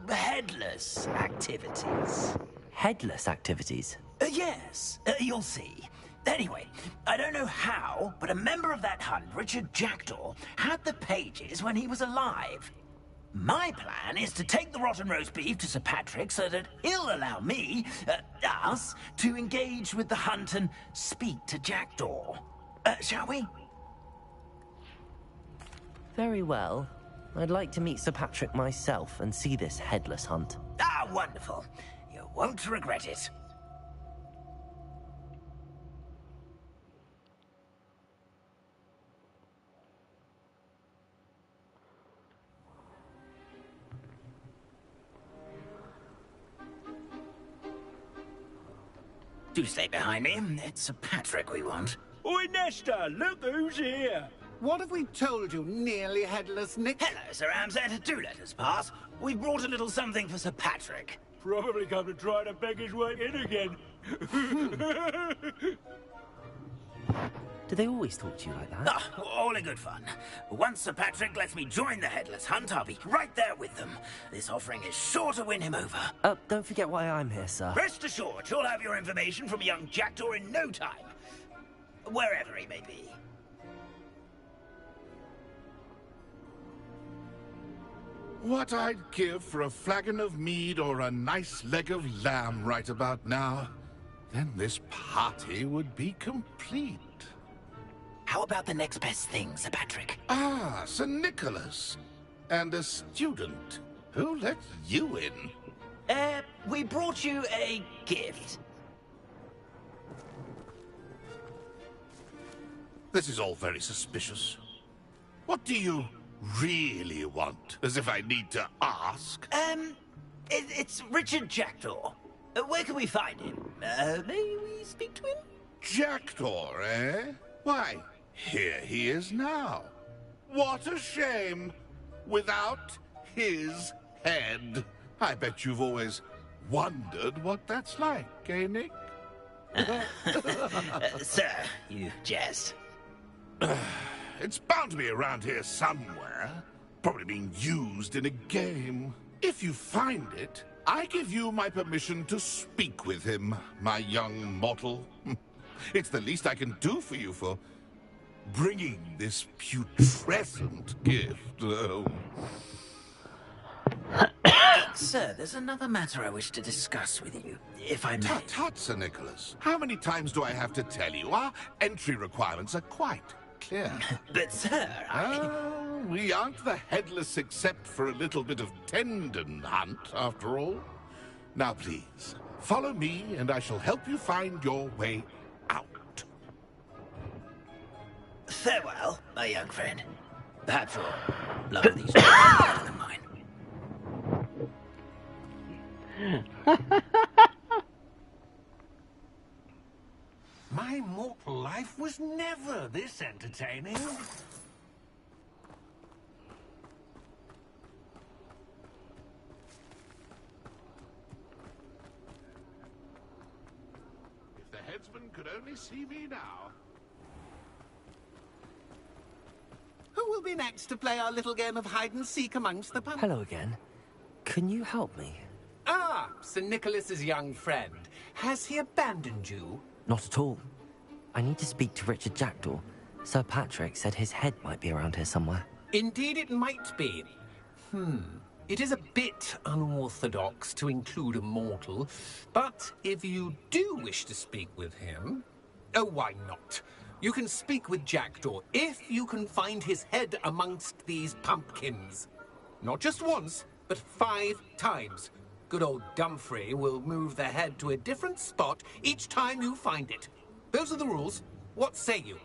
headless activities. Headless activities? Yes, you'll see. Anyway, I don't know how, but a member of that hunt, Richard Jackdaw, had the pages when he was alive. My plan is to take the rotten roast beef to Sir Patrick so that he'll allow me, us, to engage with the hunt and speak to Jackdaw. Shall we? Very well. I'd like to meet Sir Patrick myself and see this headless hunt. Ah, wonderful. You won't regret it. Do stay behind me. It's Sir Patrick we want. Oi, Nesta, look who's here. What have we told you, nearly headless Nick? Hello, Sir Ramsett. Do let us pass. We've brought a little something for Sir Patrick. Probably come to try to beg his way in again. Do they always talk to you like that? Ah, all in good fun. Once Sir Patrick lets me join the Headless Hunt, I'll be right there with them. This offering is sure to win him over. Don't forget why I'm here, sir. Rest assured, you'll have your information from young Jackdaw in no time. Wherever he may be. What I'd give for a flagon of mead or a nice leg of lamb right about now. Then this party would be complete. How about the next best thing, Sir Patrick? Ah, Sir Nicholas. And a student. Who let you in? We brought you a gift. This is all very suspicious. What do you really want? As if I need to ask. It's Richard Jackdaw. Where can we find him? May we speak to him? Jackdaw, eh? Why, here he is now. What a shame. Without his head. I bet you've always wondered what that's like, eh, Nick? Sir, you jest. It's bound to be around here somewhere. Probably being used in a game. If you find it, I give you my permission to speak with him, my young mortal. It's the least I can do for you for bringing this putrescent gift home. Sir, there's another matter I wish to discuss with you, if I may. Tut, Sir Nicholas. How many times do I have to tell you? Our entry requirements are quite clear. But, sir, we aren't the headless except for a little bit of tendon hunt, after all. Now, please, follow me, and I shall help you find your way out. Farewell, my young friend. Perhaps your love of these are better than mine. My mortal life was never this entertaining. If the headsman could only see me now. Who will be next to play our little game of hide-and-seek amongst the pumpkins? Hello again. Can you help me? Ah, Sir Nicholas's young friend. Has he abandoned you? Not at all. I need to speak to Richard Jackdaw. Sir Patrick said his head might be around here somewhere. Indeed it might be. It is a bit unorthodox to include a mortal, but if you do wish to speak with him... Oh, why not? You can speak with Jackdaw if you can find his head amongst these pumpkins. Not just once, but 5 times. Good old Dumfrey will move the head to a different spot each time you find it. Those are the rules. What say you?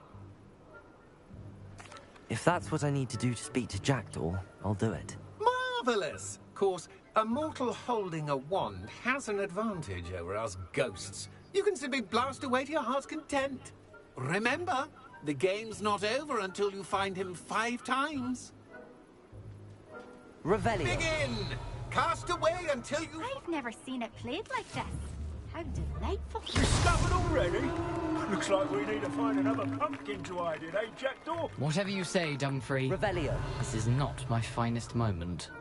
If that's what I need to do to speak to Jackdaw, I'll do it. Marvellous! Of course, a mortal holding a wand has an advantage over us ghosts. You can simply blast away to your heart's content. Remember, the game's not over until you find him 5 times. Revelio. Begin! Cast away until you... I've never seen it played like this. How delightful. Discovered already? Looks like we need to find another pumpkin to hide in, eh, Jackdaw? Whatever you say, Dumfrey. Revelio. This is not my finest moment.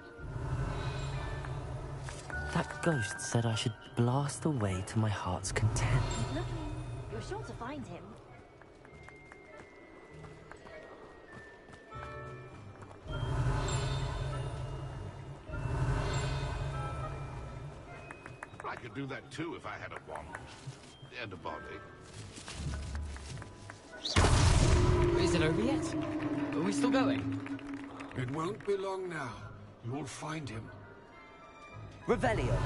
That ghost said I should blast away to my heart's content. Looking. You're sure to find him. I could do that too if I had a wand. And a body. Is it over yet? Are we still going? It won't be long now. You'll find him. Revelio.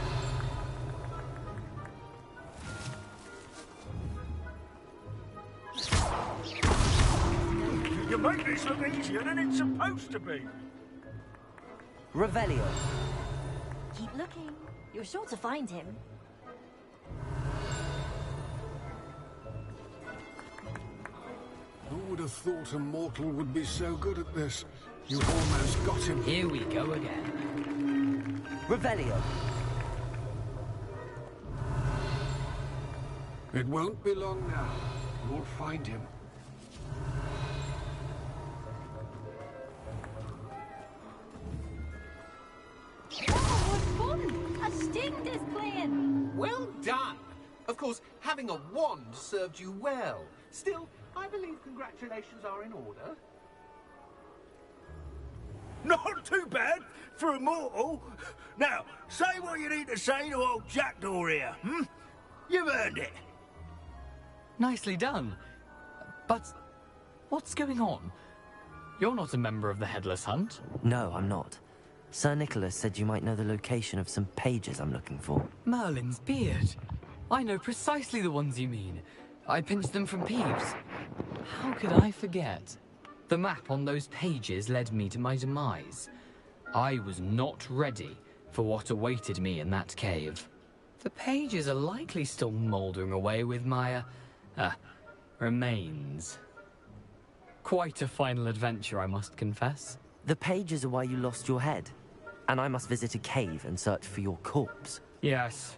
You make this look easier than it's supposed to be. Revelio. Keep looking. You're sure to find him. Who would have thought a mortal would be so good at this? You've almost got him. Here we go again. Revelio. It won't be long now. You'll find him. Oh, what fun! A sting is playing. Well done. Of course, having a wand served you well. Still, I believe congratulations are in order. Not too bad for a mortal. Now, say what you need to say to old Jackdaw here, hmm? You've earned it. Nicely done. But what's going on? You're not a member of the Headless Hunt. No, I'm not. Sir Nicholas said you might know the location of some pages I'm looking for. Merlin's beard. I know precisely the ones you mean. I pinched them from Peeves. How could I forget? The map on those pages led me to my demise. I was not ready for what awaited me in that cave. The pages are likely still mouldering away with my, remains. Quite a final adventure, I must confess. The pages are why you lost your head, and I must visit a cave and search for your corpse. Yes.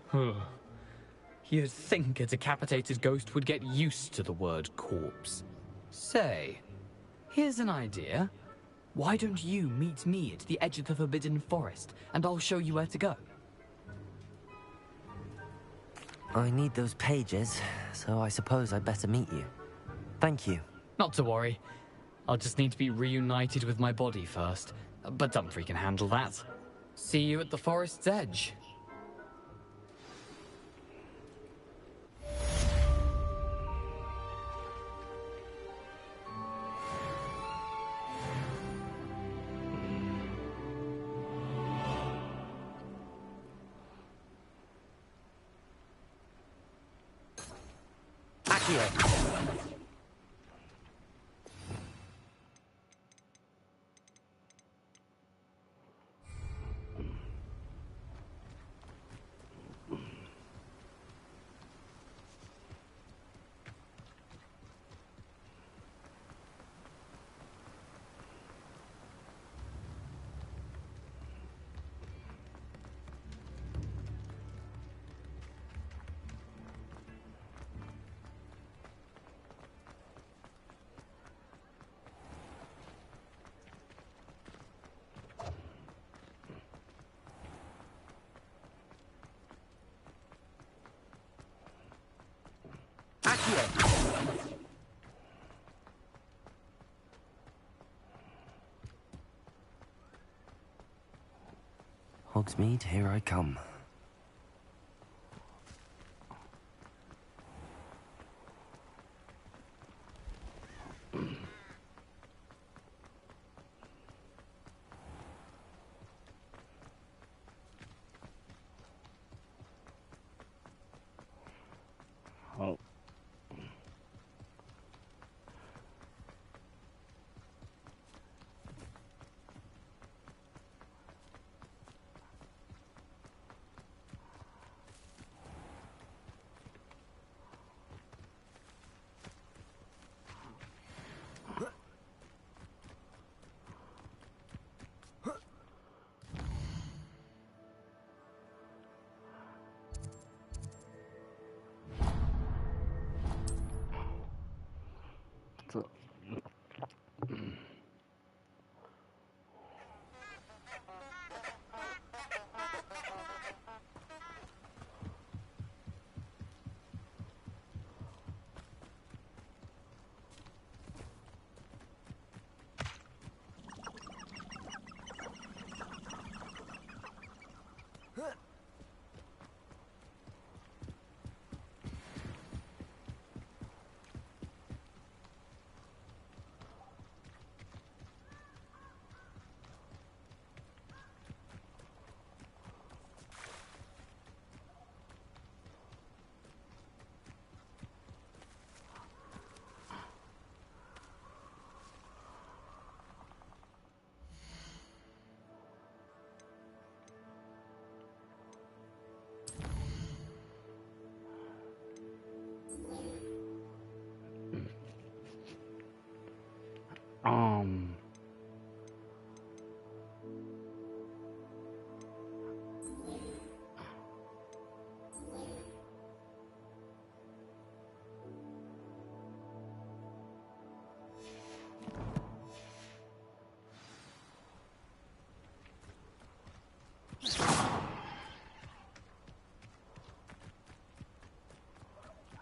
You'd think a decapitated ghost would get used to the word corpse. Say, here's an idea. Why don't you meet me at the edge of the Forbidden Forest, and I'll show you where to go? I need those pages, so I suppose I'd better meet you. Thank you. Not to worry. I'll just need to be reunited with my body first. But Dumfries can handle that. See you at the forest's edge. Hogsmeade, here I come. Oh.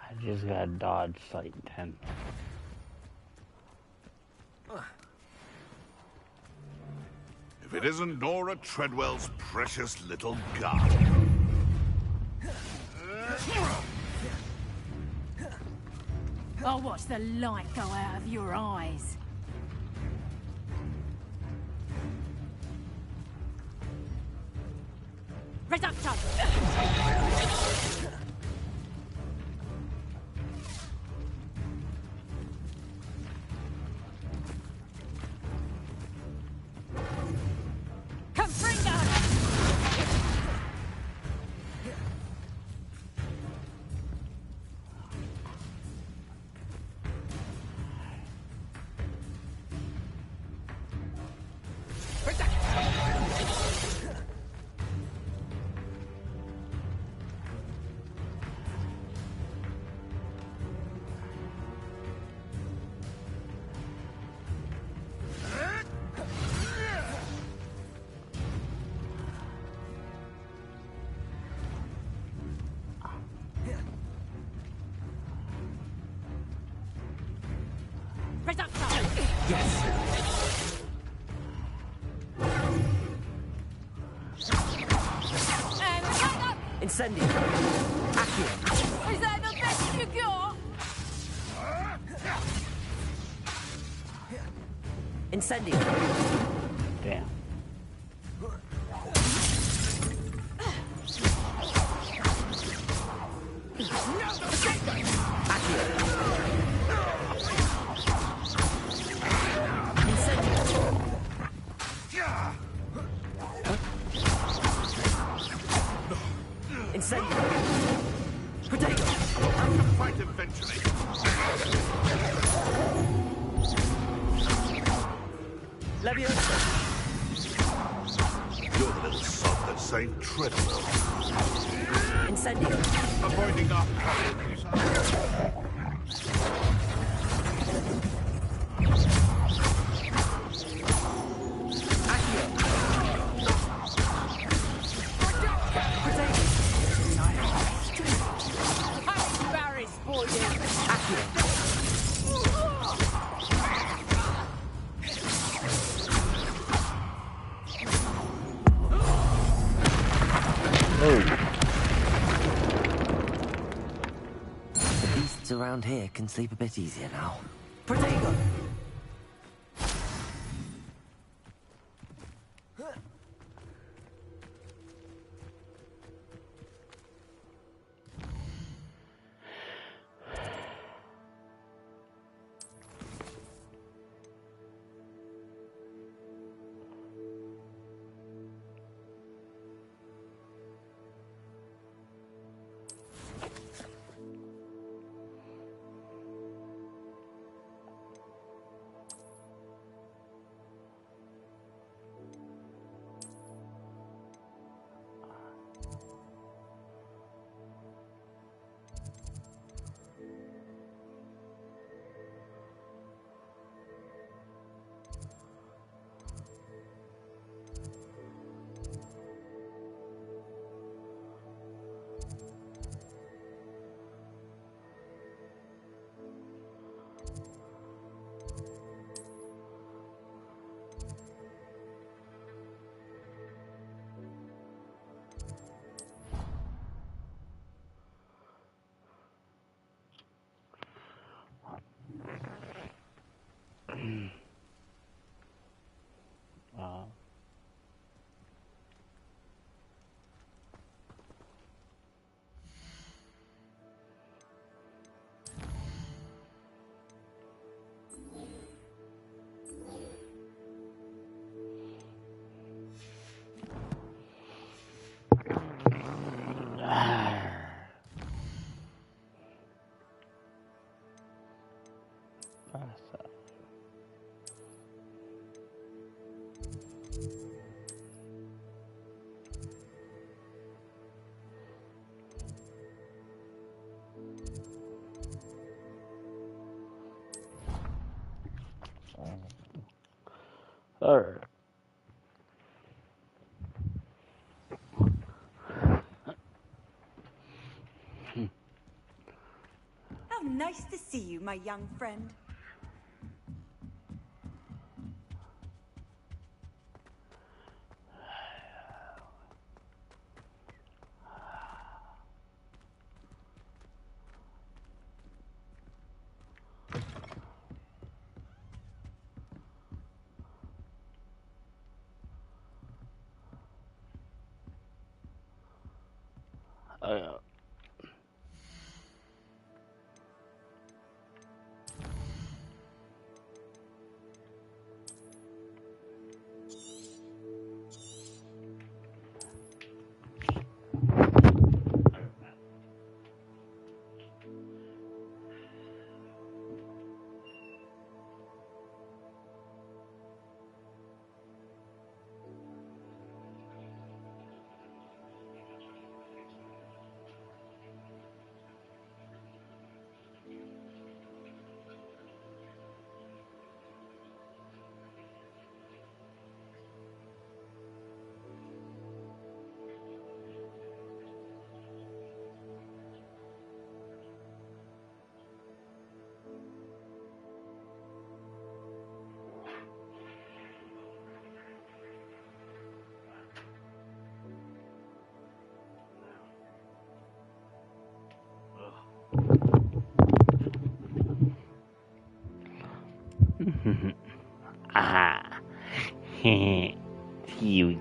I just got dodge sight 10. If it isn't Nora Treadwell's precious little garden. I'll watch the light go out of your eyes. Reducto! Incendio. Accio. Is that the best you got? Incendio. Damn. Incendio. Potato. Have to fight eventually. Leviosa. You're the little sod that saved Treadwell. Incendio. Avoiding our Embarrassed for you. The beasts around here can sleep a bit easier now. Protego! Alright. How nice to see you, my young friend.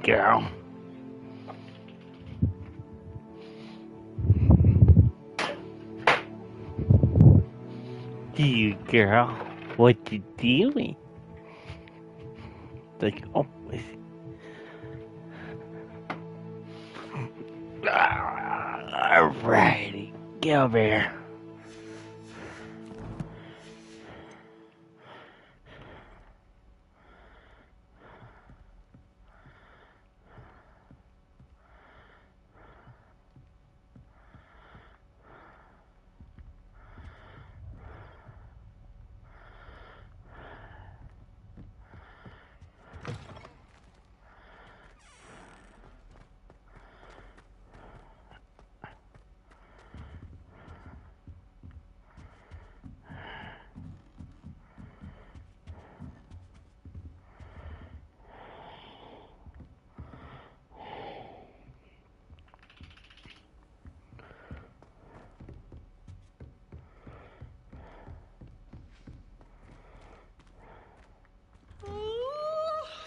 girl. You girl, what you doing? Like, oh, alrighty, get over here.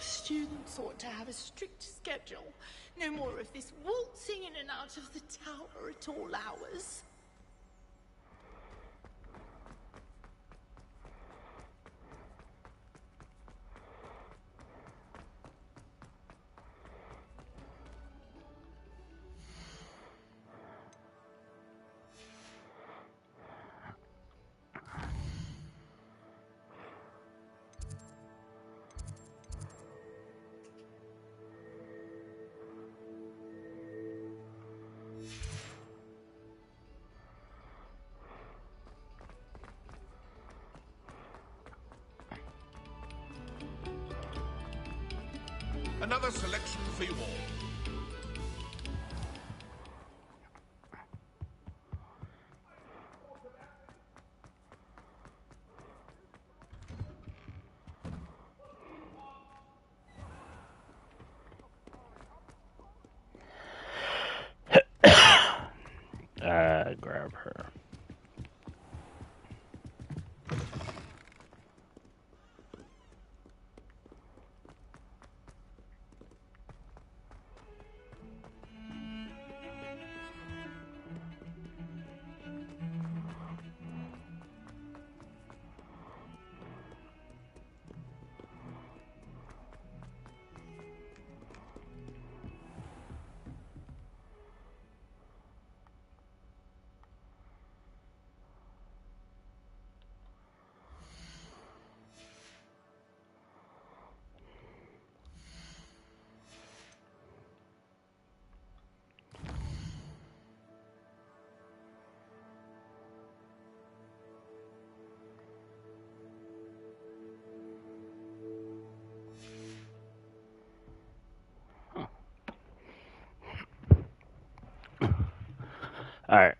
Students ought to have a strict schedule. No more of this waltzing in and out of the tower at all hours. Another selection for you all. Grab her. Alright.